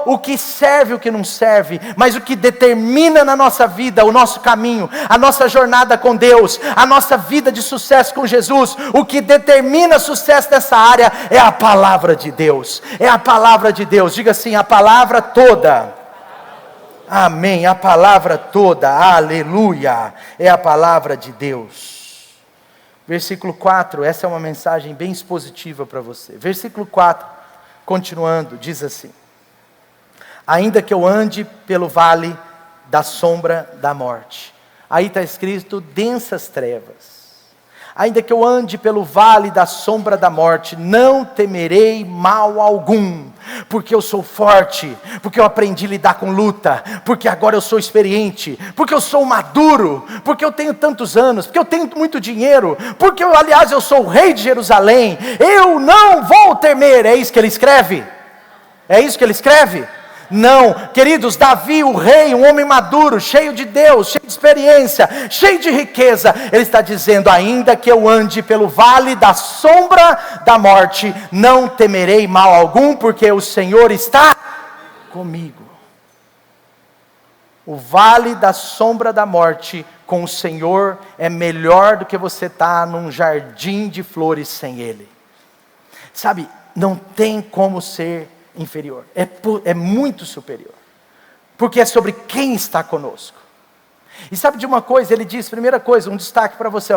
o que serve e o que não serve, mas o que determina na nossa vida, o nosso caminho, a nossa jornada com Deus, a nossa vida de sucesso com Jesus, o que determina sucesso nessa área é a palavra de Deus, diga assim, a palavra toda, amém, a palavra toda, aleluia, é a palavra de Deus. Versículo 4, essa é uma mensagem bem expositiva para você. Versículo 4, continuando, diz assim, ainda que eu ande pelo vale da sombra da morte. Aí está escrito densas trevas. Ainda que eu ande pelo vale da sombra da morte, não temerei mal algum, porque eu sou forte, porque eu aprendi a lidar com luta, porque agora eu sou experiente, porque eu sou maduro, porque eu tenho tantos anos, porque eu tenho muito dinheiro, porque aliás eu sou o rei de Jerusalém, eu não vou temer. É isso que ele escreve? Não, queridos, Davi, o rei, um homem maduro, cheio de Deus, cheio de experiência, cheio de riqueza, ele está dizendo, ainda que eu ande pelo vale da sombra da morte, não temerei mal algum, porque o Senhor está comigo. O vale da sombra da morte com o Senhor é melhor do que você estar num jardim de flores sem Ele. Sabe, não tem como ser inferior, é muito superior, porque é sobre quem está conosco. E sabe de uma coisa, ele diz, primeira coisa, um destaque para você,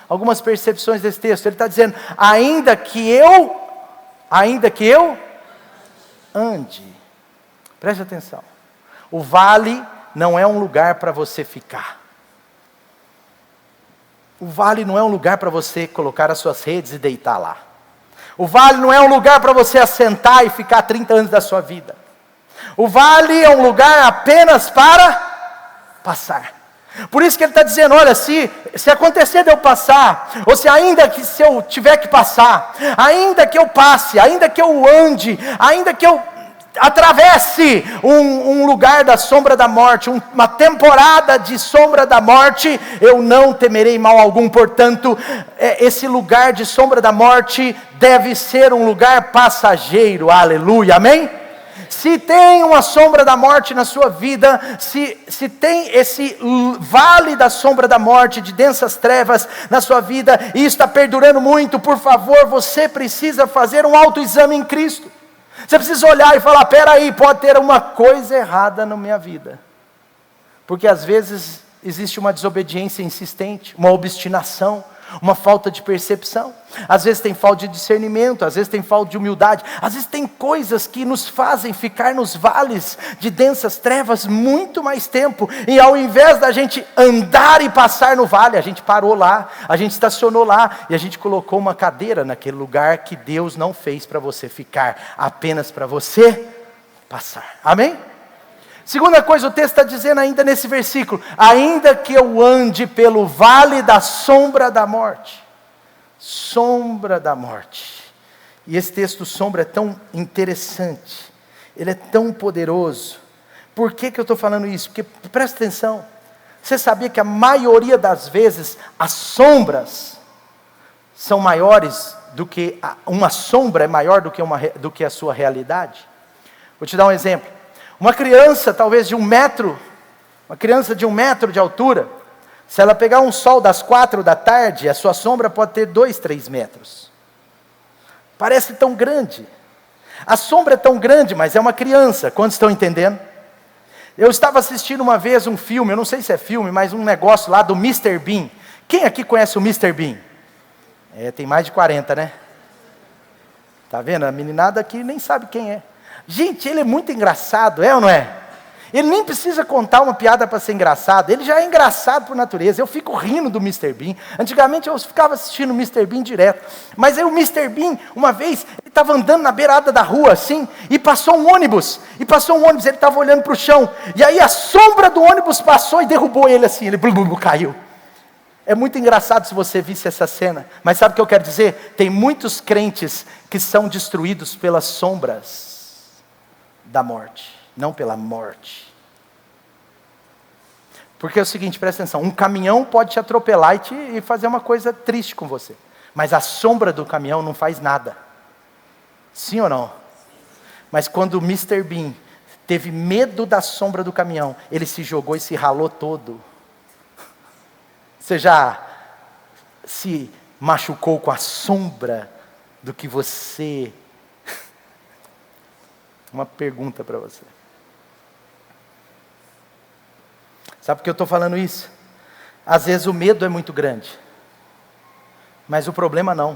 algumas percepções desse texto, ele está dizendo, ainda que eu ande, preste atenção, o vale não é um lugar para você ficar, o vale não é um lugar para você colocar as suas redes e deitar lá. O vale não é um lugar para você assentar e ficar 30 anos da sua vida. O vale é um lugar apenas para passar. Por isso que ele está dizendo, olha, se acontecer de eu passar, ou se eu tiver que passar, ainda que eu passe, ainda que eu ande, ainda que eu atravesse um lugar da sombra da morte, uma temporada de sombra da morte, eu não temerei mal algum. Portanto, esse lugar de sombra da morte deve ser um lugar passageiro, aleluia, amém? Se tem uma sombra da morte na sua vida, se tem esse vale da sombra da morte, de densas trevas na sua vida, e está perdurando muito, por favor, você precisa fazer um autoexame em Cristo. Você precisa olhar e falar, peraí, pode ter uma coisa errada na minha vida, Porque às vezes existe uma desobediência insistente, uma obstinação, uma falta de percepção. Às vezes tem falta de discernimento, às vezes tem falta de humildade, às vezes tem coisas que nos fazem ficar nos vales de densas trevas muito mais tempo, e ao invés da gente andar e passar no vale, a gente parou lá, a gente estacionou lá, e a gente colocou uma cadeira naquele lugar que Deus não fez para você ficar, apenas para você passar. Amém? Segunda coisa, o texto está dizendo ainda nesse versículo: ainda que eu ande pelo vale da sombra da morte. Sombra da morte. E esse texto sombra é tão interessante, ele é tão poderoso. Por que eu estou falando isso? Porque, presta atenção, você sabia que a maioria das vezes as sombras são maiores do que, uma sombra é maior do que a sua realidade? Vou te dar um exemplo. Uma criança, talvez de 1 metro, uma criança de 1 metro de altura, se ela pegar um sol das 4 da tarde, a sua sombra pode ter 2, 3 metros. Parece tão grande. A sombra é tão grande, mas é uma criança. Quantos estão entendendo? Eu estava assistindo uma vez um filme, eu não sei se é filme, mas um negócio lá do Mr. Bean. Quem aqui conhece o Mr. Bean? Tem mais de 40, né? Tá vendo? A meninada aqui nem sabe quem é. Gente, ele é muito engraçado, é ou não é? Ele nem precisa contar uma piada para ser engraçado, ele já é engraçado por natureza. Eu fico rindo do Mr. Bean. Antigamente eu ficava assistindo o Mr. Bean direto. Mas aí o Mr. Bean, uma vez, ele estava andando na beirada da rua assim, e passou um ônibus, ele estava olhando para o chão, e aí a sombra do ônibus passou e derrubou ele assim, ele caiu. É muito engraçado se você visse essa cena, mas sabe o que eu quero dizer? Tem muitos crentes que são destruídos pelas sombras da morte, não pela morte. Porque é o seguinte, presta atenção, um caminhão pode te atropelar e fazer uma coisa triste com você, mas a sombra do caminhão não faz nada. Sim ou não? Mas quando o Mr. Bean teve medo da sombra do caminhão, ele se jogou e se ralou todo. Você já se machucou com a sombra do que você... Uma pergunta para você. Sabe por que eu estou falando isso? Às vezes o medo é muito grande, mas o problema não.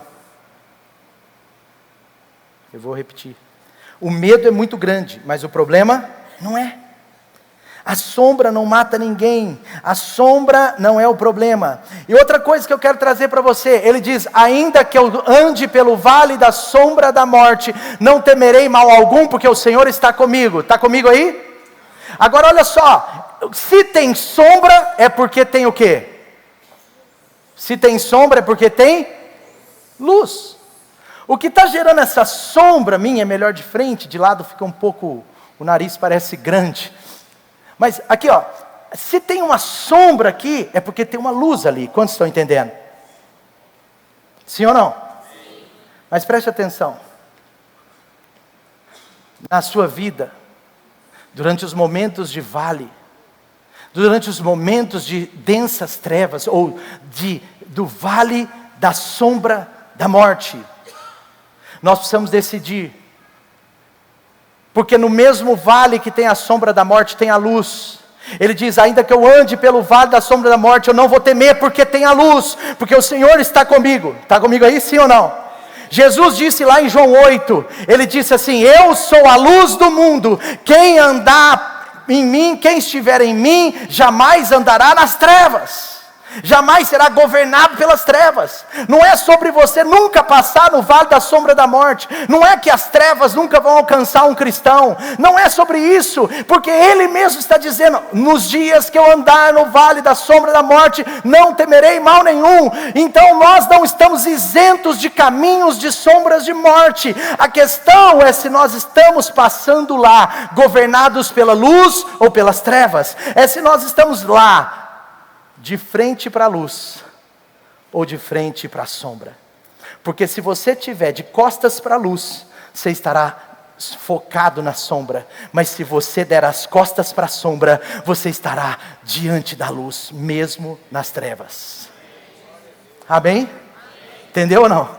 Eu vou repetir. O medo é muito grande, mas o problema não é. A sombra não mata ninguém, a sombra não é o problema. E outra coisa que eu quero trazer para você, ele diz: ainda que eu ande pelo vale da sombra da morte, não temerei mal algum, porque o Senhor está comigo. Está comigo aí? Agora olha só, se tem sombra é porque tem o quê? Se tem sombra é porque tem luz. O que está gerando essa sombra minha é melhor de frente, de lado fica um pouco, o nariz parece grande. Mas aqui ó, se tem uma sombra aqui, é porque tem uma luz ali. Quantos estão entendendo? Sim ou não? Sim. Mas preste atenção. Na sua vida, durante os momentos de vale, durante os momentos de densas trevas, ou do vale da sombra da morte, nós precisamos decidir. Porque no mesmo vale que tem a sombra da morte, tem a luz. Ele diz: ainda que eu ande pelo vale da sombra da morte, eu não vou temer, porque tem a luz, porque o Senhor está comigo. Está comigo aí, sim ou não? Jesus disse lá em João 8, ele disse assim: eu sou a luz do mundo, quem andar em mim, quem estiver em mim, jamais andará nas trevas. Jamais será governado pelas trevas. Não é sobre você nunca passar no vale da sombra da morte. Não é que as trevas nunca vão alcançar um cristão. Não é sobre isso, porque Ele mesmo está dizendo: nos dias que eu andar no vale da sombra da morte, não temerei mal nenhum. Então nós não estamos isentos de caminhos de sombras de morte. A questão é se nós estamos passando lá, governados pela luz ou pelas trevas. É se nós estamos lá de frente para a luz, ou de frente para a sombra. Porque se você estiver de costas para a luz, você estará focado na sombra. Mas se você der as costas para a sombra, você estará diante da luz, mesmo nas trevas. Amém? Entendeu ou não?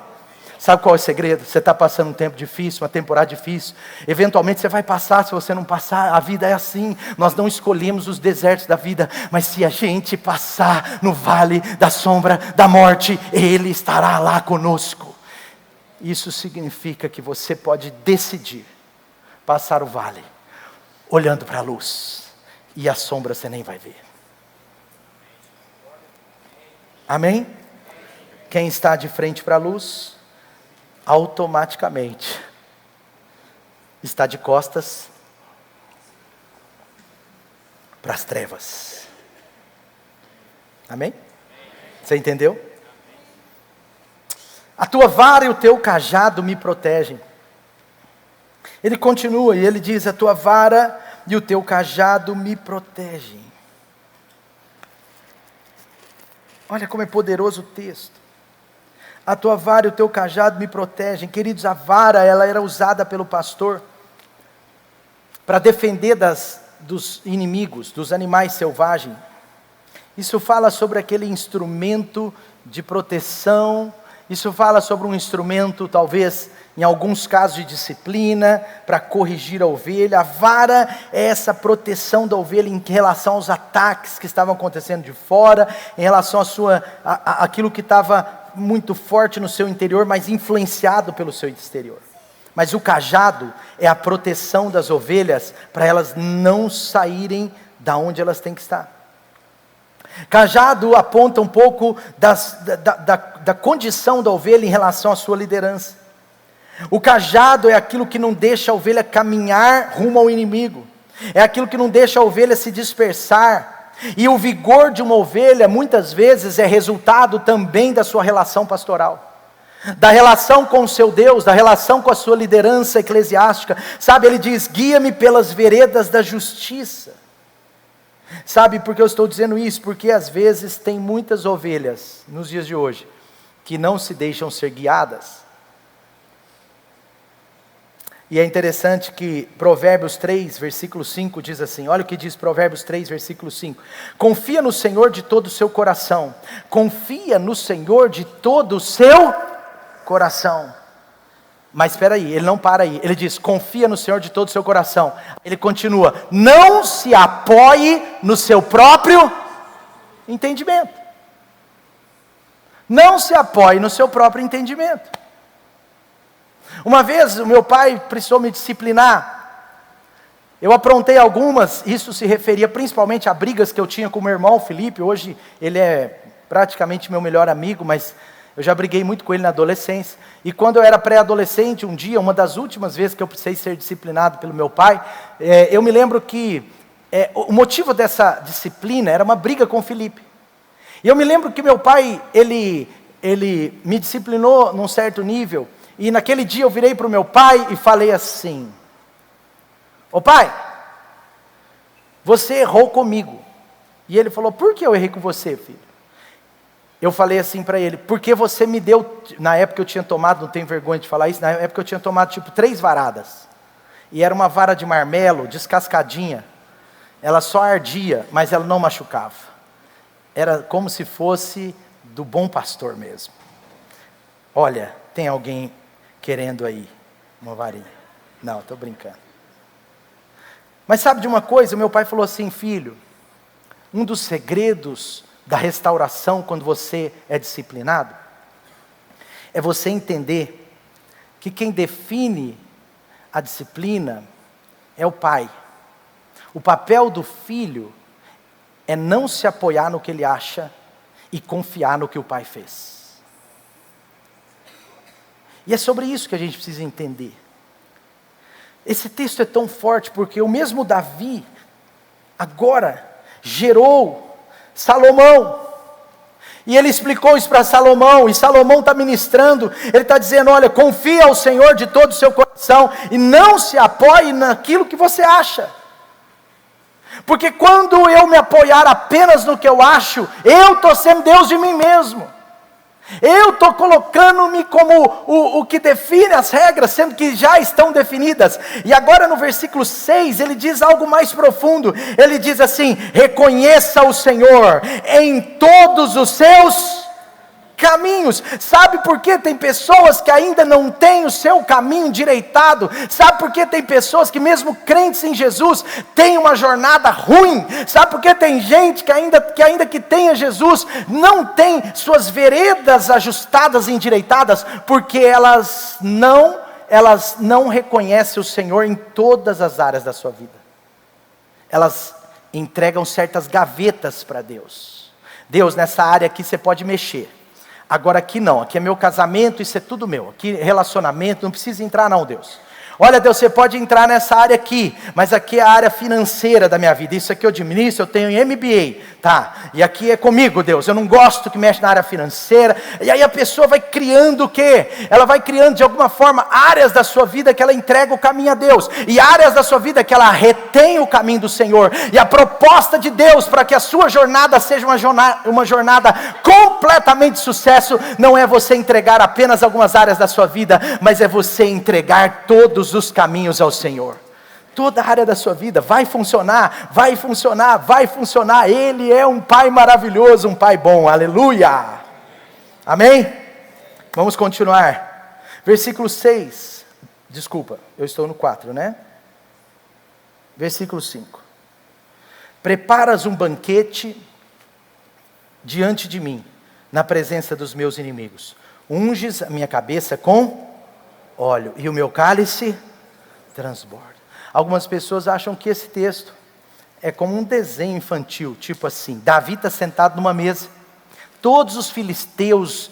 Sabe qual é o segredo? Você está passando um tempo difícil, uma temporada difícil. Eventualmente você vai passar, se você não passar, a vida é assim. Nós não escolhemos os desertos da vida, mas se a gente passar no vale da sombra da morte, Ele estará lá conosco. Isso significa que você pode decidir passar o vale, olhando para a luz, e a sombra você nem vai ver. Amém? Quem está de frente para a luz, automaticamente está de costas para as trevas. Amém? Você entendeu? A tua vara e o teu cajado me protegem. Ele continua e ele diz: a tua vara e o teu cajado me protegem. Olha como é poderoso o texto. A tua vara e o teu cajado me protegem. Queridos, a vara, ela era usada pelo pastor para defender dos inimigos, dos animais selvagens. Isso fala sobre aquele instrumento de proteção. Isso fala sobre um instrumento, talvez, em alguns casos, de disciplina, para corrigir a ovelha. A vara é essa proteção da ovelha em relação aos ataques que estavam acontecendo de fora, em relação àquilo que estava muito forte no seu interior, mas influenciado pelo seu exterior. Mas o cajado é a proteção das ovelhas, para elas não saírem da onde elas têm que estar. Cajado aponta um pouco da condição da ovelha em relação à sua liderança. O cajado é aquilo que não deixa a ovelha caminhar rumo ao inimigo. É aquilo que não deixa a ovelha se dispersar. E o vigor de uma ovelha, muitas vezes, é resultado também da sua relação pastoral. Da relação com o seu Deus, da relação com a sua liderança eclesiástica. Sabe, ele diz: guia-me pelas veredas da justiça. Sabe por que eu estou dizendo isso? Porque às vezes tem muitas ovelhas, nos dias de hoje, que não se deixam ser guiadas. E é interessante que Provérbios 3, versículo 5 diz assim, olha o que diz Provérbios 3, versículo 5. Confia no Senhor de todo o seu coração. Confia no Senhor de todo o seu coração. Mas espera aí, ele não para aí. Ele diz, confia no Senhor de todo o seu coração. Ele continua, não se apoie no seu próprio entendimento. Não se apoie no seu próprio entendimento. Uma vez o meu pai precisou me disciplinar. Eu aprontei algumas, isso se referia principalmente a brigas que eu tinha com o meu irmão Felipe. Hoje ele é praticamente meu melhor amigo, mas eu já briguei muito com ele na adolescência. E quando eu era pré-adolescente, um dia, uma das últimas vezes que eu precisei ser disciplinado pelo meu pai, eu me lembro que o motivo dessa disciplina era uma briga com o Felipe. E eu me lembro que meu pai, ele me disciplinou num certo nível. E naquele dia eu virei para o meu pai e falei assim: ô pai, você errou comigo. E ele falou: por que eu errei com você, filho? Eu falei assim para ele: porque você me deu, na época eu tinha tomado, não tenho vergonha de falar isso, na época eu tinha tomado tipo 3 varadas. E era uma vara de marmelo, descascadinha. Ela só ardia, mas ela não machucava. Era como se fosse do bom pastor mesmo. Olha, tem alguém querendo aí uma varinha. Não, estou brincando. Mas sabe de uma coisa? O meu pai falou assim: filho, um dos segredos da restauração quando você é disciplinado, é você entender que quem define a disciplina é o pai. O papel do filho é não se apoiar no que ele acha e confiar no que o pai fez. E é sobre isso que a gente precisa entender. Esse texto é tão forte porque o mesmo Davi agora gerou Salomão. E ele explicou isso para Salomão, e Salomão está ministrando, ele está dizendo: olha, confia ao Senhor de todo o seu coração, e não se apoie naquilo que você acha. Porque quando eu me apoiar apenas no que eu acho, eu estou sendo Deus de mim mesmo. Eu estou colocando-me como o que define as regras, sendo que já estão definidas. E agora no versículo 6, ele diz algo mais profundo. Ele diz assim: reconheça o Senhor em todos os seus caminhos. Sabe por que tem pessoas que ainda não têm o seu caminho endireitado? Sabe por que tem pessoas que mesmo crentes em Jesus, têm uma jornada ruim? Sabe por que tem gente que ainda que tenha Jesus, não tem suas veredas ajustadas e endireitadas? Porque elas não reconhecem o Senhor em todas as áreas da sua vida. Elas entregam certas gavetas para Deus. Deus, nessa área aqui você pode mexer. Agora aqui não, aqui é meu casamento, isso é tudo meu. Aqui relacionamento, não precisa entrar não, Deus. Olha, Deus, você pode entrar nessa área aqui, mas aqui é a área financeira da minha vida. Isso aqui eu administro, eu tenho MBA, tá? E aqui é comigo, Deus. Eu não gosto que mexe na área financeira. E aí a pessoa vai criando o quê? Ela vai criando de alguma forma áreas da sua vida que ela entrega o caminho a Deus. E áreas da sua vida que ela retém o caminho do Senhor. E a proposta de Deus para que a sua jornada seja uma jornada completamente de sucesso, não é você entregar apenas algumas áreas da sua vida, mas é você entregar todos os caminhos ao Senhor. Toda a área da sua vida vai funcionar, vai funcionar, vai funcionar. Ele é um Pai maravilhoso, um Pai bom, aleluia, amém? Vamos continuar, versículo 6, desculpa, eu estou no 4, né? Versículo 5, preparas um banquete diante de mim, na presença dos meus inimigos, unges a minha cabeça com óleo, e o meu cálice transborda. Algumas pessoas acham que esse texto é como um desenho infantil, tipo assim, Davi está sentado numa mesa, todos os filisteus,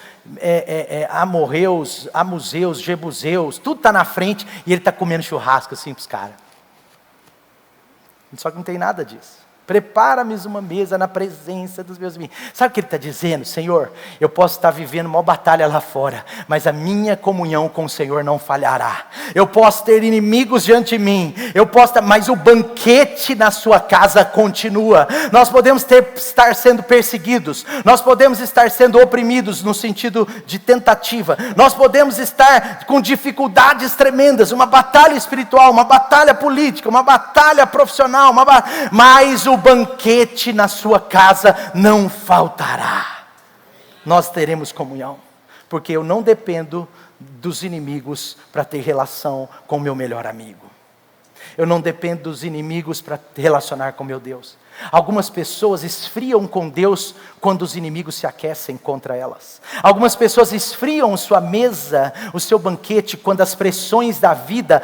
amorreus, amuseus, jebuseus, tudo está na frente, e ele está comendo churrasco assim para os caras. Só que não tem nada disso. Prepara-me uma mesa na presença dos meus inimigos. Sabe o que ele está dizendo? Senhor, eu posso estar vivendo uma batalha lá fora, mas a minha comunhão com o Senhor não falhará. Eu posso ter inimigos diante de mim, mas o banquete na sua casa continua. Nós podemos estar sendo perseguidos, nós podemos estar sendo oprimidos no sentido de tentativa, nós podemos estar com dificuldades tremendas, uma batalha espiritual, uma batalha política, uma batalha profissional, mas o banquete na sua casa não faltará. Nós teremos comunhão, porque eu não dependo dos inimigos para ter relação com o meu melhor amigo. Eu não dependo dos inimigos para relacionar com meu Deus. Algumas pessoas esfriam com Deus quando os inimigos se aquecem contra elas. Algumas pessoas esfriam sua mesa, o seu banquete, quando as pressões da vida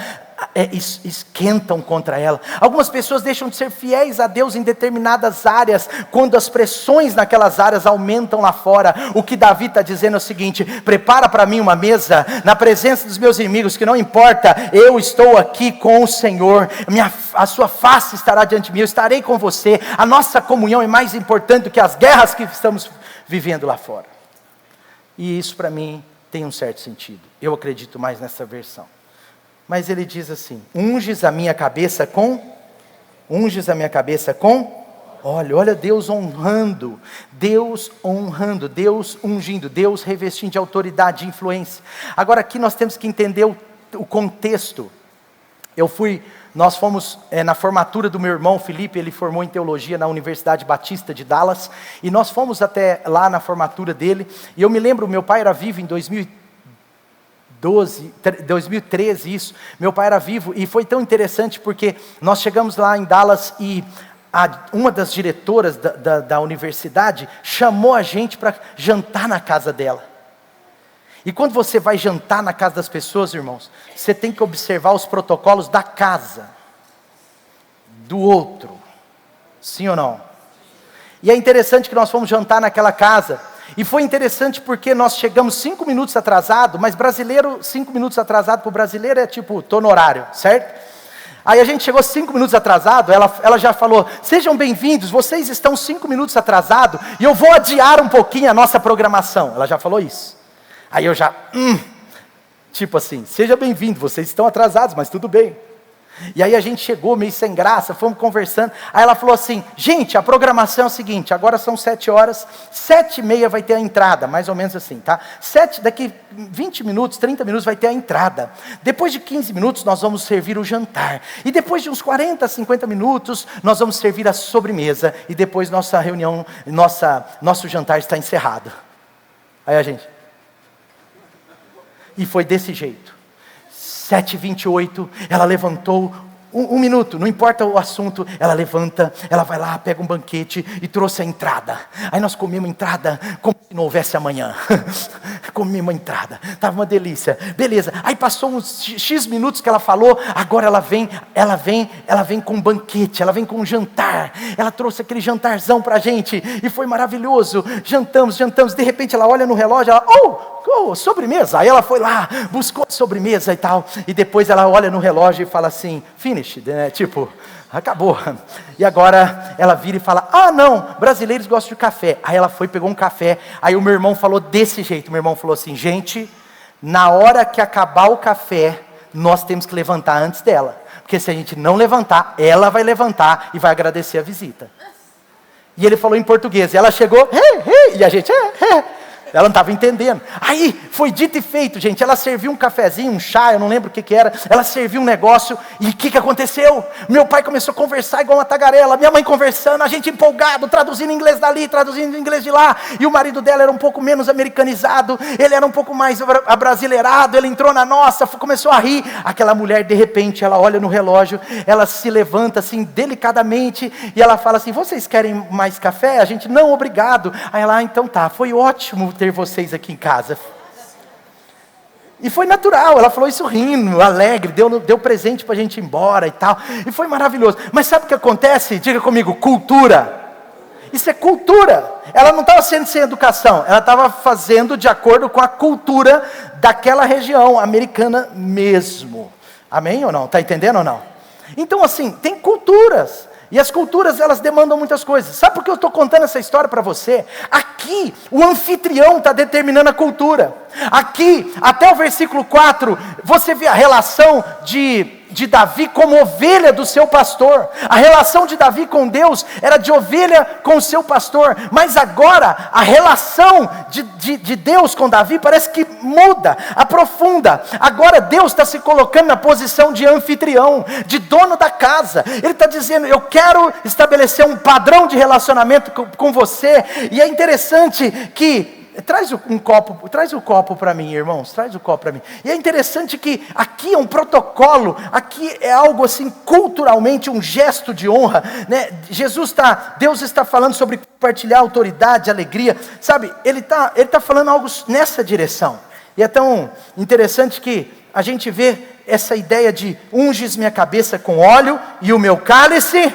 esquentam contra ela. Algumas pessoas deixam de ser fiéis a Deus em determinadas áreas, quando as pressões naquelas áreas aumentam lá fora. O que Davi está dizendo é o seguinte: prepara para mim uma mesa na presença dos meus inimigos, que não importa, eu estou aqui com o Senhor, a sua face estará diante de mim, eu estarei com você. A nossa comunhão é mais importante do que as guerras que estamos vivendo lá fora. E isso para mim tem um certo sentido. Eu acredito mais nessa versão. Mas ele diz assim: unges a minha cabeça com óleo. Olha Deus honrando, Deus ungindo, Deus revestindo de autoridade, de influência. Agora aqui nós temos que entender o contexto. Nós fomos na formatura do meu irmão Felipe, ele formou em teologia na Universidade Batista de Dallas, e nós fomos até lá na formatura dele, e eu me lembro, meu pai era vivo em 2013, isso, meu pai era vivo, e foi tão interessante porque nós chegamos lá em Dallas e uma das diretoras da universidade chamou a gente para jantar na casa dela. E quando você vai jantar na casa das pessoas, irmãos, você tem que observar os protocolos da casa do outro, sim ou não? E é interessante que nós fomos jantar naquela casa. E foi interessante porque nós chegamos 5 minutos atrasado, mas brasileiro, 5 minutos atrasado para o brasileiro é tipo, estou no horário, certo? Aí a gente chegou 5 minutos atrasado, ela já falou: sejam bem-vindos, vocês estão 5 minutos atrasado, e eu vou adiar um pouquinho a nossa programação. Ela já falou isso. Aí eu já, tipo assim, seja bem-vindo, vocês estão atrasados, mas tudo bem. E aí a gente chegou meio sem graça, fomos conversando, aí ela falou assim: gente, a programação é o seguinte, agora são 7 horas, 7h30 vai ter a entrada, mais ou menos assim, tá? Daqui 20 minutos, 30 minutos vai ter a entrada, depois de 15 minutos nós vamos servir o jantar, e depois de uns 40, 50 minutos, nós vamos servir a sobremesa, e depois nossa reunião, nosso jantar está encerrado. Aí a gente... E foi desse jeito. 7h28, ela levantou, um minuto, não importa o assunto, ela levanta, ela vai lá, pega um banquete e trouxe a entrada. Aí nós comemos a entrada como se não houvesse amanhã. Comemos a entrada, estava uma delícia. Beleza, aí passou uns X minutos que ela falou, agora ela vem com um banquete, ela vem com um jantar. Ela trouxe aquele jantarzão pra gente e foi maravilhoso. Jantamos, de repente ela olha no relógio, ela, sobremesa. Aí ela foi lá, buscou a sobremesa e tal, e depois ela olha no relógio e fala assim, finished, né? Tipo, acabou. E agora ela vira e fala, não, brasileiros gostam de café. Aí ela foi, pegou um café, aí o meu irmão falou desse jeito, meu irmão falou assim, gente, na hora que acabar o café, nós temos que levantar antes dela, porque se a gente não levantar, ela vai levantar e vai agradecer a visita. E ele falou em português, e ela chegou, e a gente, ela não estava entendendo. Aí, foi dito e feito, gente. Ela serviu um cafezinho, um chá, eu não lembro o que era. Ela serviu um negócio, e o que aconteceu? Meu pai começou a conversar igual uma tagarela. Minha mãe conversando, a gente empolgado, traduzindo inglês dali, traduzindo inglês de lá. E o marido dela era um pouco menos americanizado, ele era um pouco mais abrasileirado, ele entrou na nossa, começou a rir. Aquela mulher, de repente, ela olha no relógio, ela se levanta assim, delicadamente, e ela fala assim, vocês querem mais café? A gente, não, obrigado. Aí ela, então tá, foi ótimo ter vocês aqui em casa. E foi natural, ela falou isso rindo, alegre, deu presente para a gente ir embora e tal, e foi maravilhoso. Mas sabe o que acontece? Diga comigo, cultura. Isso é cultura. Ela não estava sendo sem educação, ela estava fazendo de acordo com a cultura daquela região, americana mesmo. Amém ou não? Está entendendo ou não? Então assim, tem culturas. E as culturas, elas demandam muitas coisas. Sabe por que eu estou contando essa história para você? Aqui, o anfitrião está determinando a cultura. Aqui, até o versículo 4, você vê a relação de Davi como ovelha do seu pastor. A relação de Davi com Deus era de ovelha com o seu pastor. Mas agora, a relação de Deus com Davi parece que muda, aprofunda. Agora Deus está se colocando na posição de anfitrião, de dono da casa. Ele está dizendo, eu quero estabelecer um padrão de relacionamento com você. E é interessante que traz o copo para mim, irmãos, traz o copo para mim. E é interessante que aqui é um protocolo, aqui é algo assim, culturalmente, um gesto de honra, né? Deus está falando sobre compartilhar autoridade, alegria, sabe? Ele está falando algo nessa direção. E é tão interessante que a gente vê essa ideia de unges minha cabeça com óleo e o meu cálice.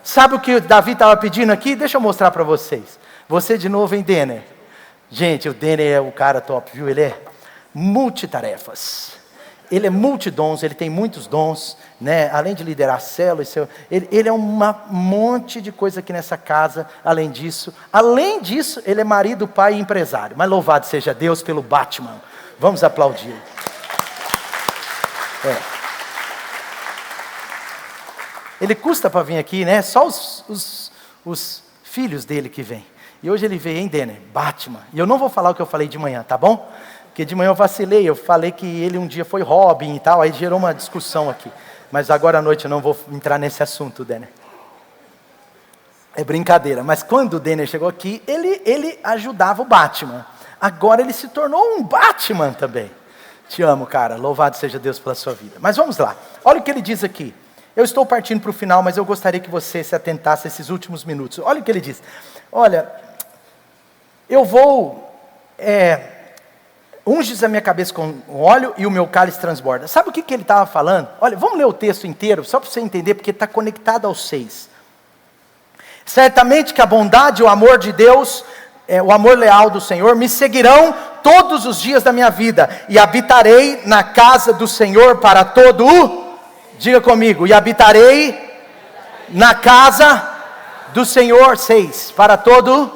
Sabe o que Davi estava pedindo aqui? Deixa eu mostrar para vocês. Você de novo, hein, Denner? Gente, o Denner é o cara top, viu? Ele é multitarefas. Ele é multidons, ele tem muitos dons, né? Além de liderar células, ele é um monte de coisa aqui nessa casa. Além disso, ele é marido, pai e empresário. Mas louvado seja Deus pelo Batman. Vamos aplaudir. Ele custa para vir aqui, né? Só os filhos dele que vêm. E hoje ele veio, hein, Denner? Batman. E eu não vou falar o que eu falei de manhã, tá bom? Porque de manhã eu vacilei, eu falei que ele um dia foi Robin e tal, aí gerou uma discussão aqui. Mas agora à noite eu não vou entrar nesse assunto, Denner. É brincadeira, mas quando o Denner chegou aqui, ele ajudava o Batman. Agora ele se tornou um Batman também. Te amo, cara, louvado seja Deus pela sua vida. Mas vamos lá, olha o que ele diz aqui. Eu estou partindo para o final, mas eu gostaria que você se atentasse a esses últimos minutos. Olha o que ele diz. Olha, eu vou, unges a minha cabeça com óleo e o meu cálice transborda. Sabe o que ele estava falando? Olha, vamos ler o texto inteiro, só para você entender, porque está conectado aos 6. Certamente que a bondade e o amor de Deus, o amor leal do Senhor, me seguirão todos os dias da minha vida, e habitarei na casa do Senhor para todo diga comigo, e habitarei na casa do Senhor, 6, para todo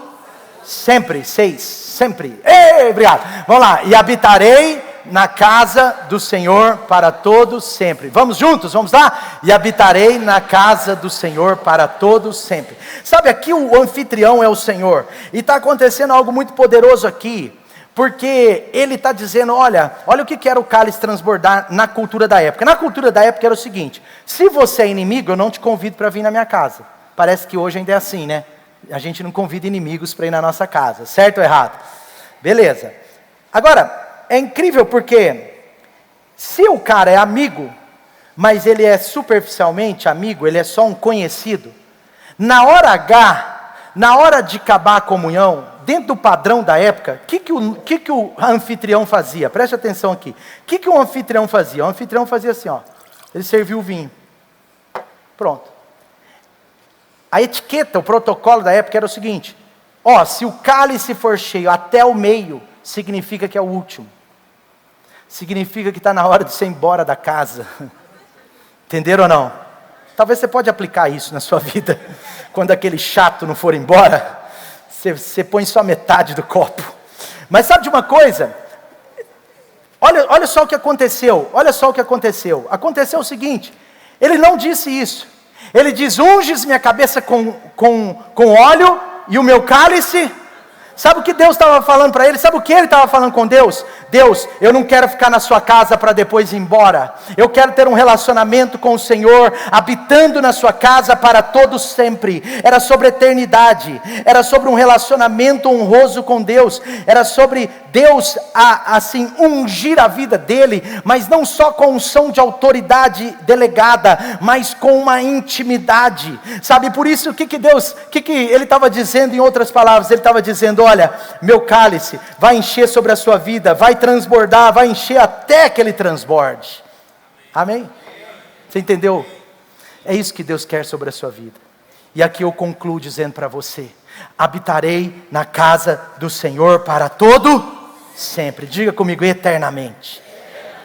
sempre, 6, sempre. Ei, obrigado. Vamos lá, e habitarei na casa do Senhor para todos sempre. Vamos juntos, vamos lá? E habitarei na casa do Senhor para todos sempre. Sabe, aqui o anfitrião é o Senhor, e está acontecendo algo muito poderoso aqui, porque ele está dizendo, olha o que era o cálice transbordar na cultura da época. Na cultura da época era o seguinte, se você é inimigo, eu não te convido para vir na minha casa. Parece que hoje ainda é assim, né? A gente não convida inimigos para ir na nossa casa, certo ou errado? Beleza. Agora, é incrível porque se o cara é amigo, mas ele é superficialmente amigo, ele é só um conhecido, na hora H, na hora de acabar a comunhão, dentro do padrão da época, o que o anfitrião fazia? Preste atenção aqui. O que o anfitrião fazia? O anfitrião fazia assim, ó. Ele serviu o vinho. Pronto. A etiqueta, o protocolo da época era o seguinte: ó, se o cálice for cheio até o meio, significa que é o último. Significa que está na hora de você ir embora da casa. Entenderam ou não? Talvez você pode aplicar isso na sua vida. Quando aquele chato não for embora, você põe só metade do copo. Mas sabe de uma coisa? Olha só o que aconteceu. Olha só o que aconteceu. Aconteceu o seguinte: ele não disse isso. Ele diz: unges minha cabeça com óleo e o meu cálice. Sabe o que Deus estava falando para ele? Sabe o que ele estava falando com Deus? Deus, eu não quero ficar na sua casa para depois ir embora. Eu quero ter um relacionamento com o Senhor, habitando na sua casa para todos sempre. Era sobre eternidade. Era sobre um relacionamento honroso com Deus. Era sobre Deus, assim, ungir a vida dele, mas não só com unção de autoridade delegada, mas com uma intimidade. Sabe, por isso, o que ele estava dizendo em outras palavras? Ele estava dizendo: olha, meu cálice vai encher sobre a sua vida, vai transbordar, vai encher até que ele transborde. Amém? Você entendeu? É isso que Deus quer sobre a sua vida. E aqui eu concluo dizendo para você: habitarei na casa do Senhor para todo sempre. Diga comigo: eternamente.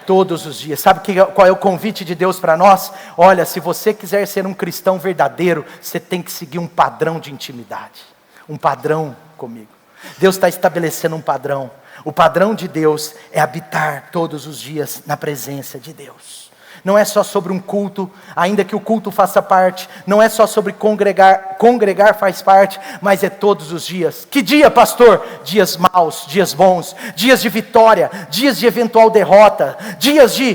Todos os dias. Sabe qual é o convite de Deus para nós? Olha, se você quiser ser um cristão verdadeiro, você tem que seguir um padrão de intimidade. Um padrão comigo. Deus está estabelecendo um padrão. O padrão de Deus é habitar todos os dias na presença de Deus. Não é só sobre um culto, ainda que o culto faça parte. Não é só sobre congregar faz parte, mas é todos os dias. Que dia, pastor? Dias maus, dias bons, dias de vitória, dias de eventual derrota, dias de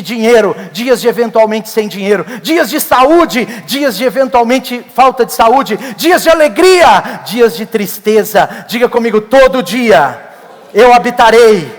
dinheiro, dias de eventualmente sem dinheiro, dias de saúde, dias de eventualmente falta de saúde, dias de alegria, dias de tristeza. Diga comigo: todo dia eu habitarei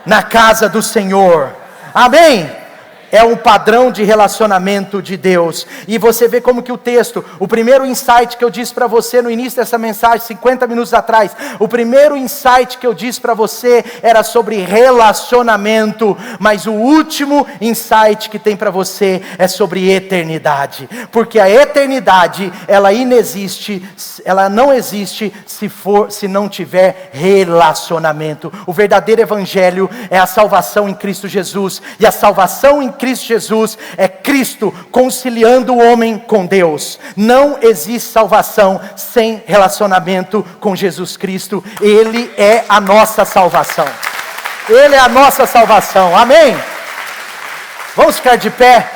na casa do Senhor. Amém? É um padrão de relacionamento de Deus. E você vê como que o texto, o primeiro insight que eu disse para você no início dessa mensagem, 50 minutos atrás, o primeiro insight que eu disse para você era sobre relacionamento, mas o último insight que tem para você é sobre eternidade, porque a eternidade, ela não existe se não tiver relacionamento. O verdadeiro evangelho é a salvação em Cristo Jesus, e a salvação em Cristo Jesus é Cristo conciliando o homem com Deus. Não existe salvação sem relacionamento com Jesus Cristo. Ele é a nossa salvação. Ele é a nossa salvação. Amém? Vamos ficar de pé.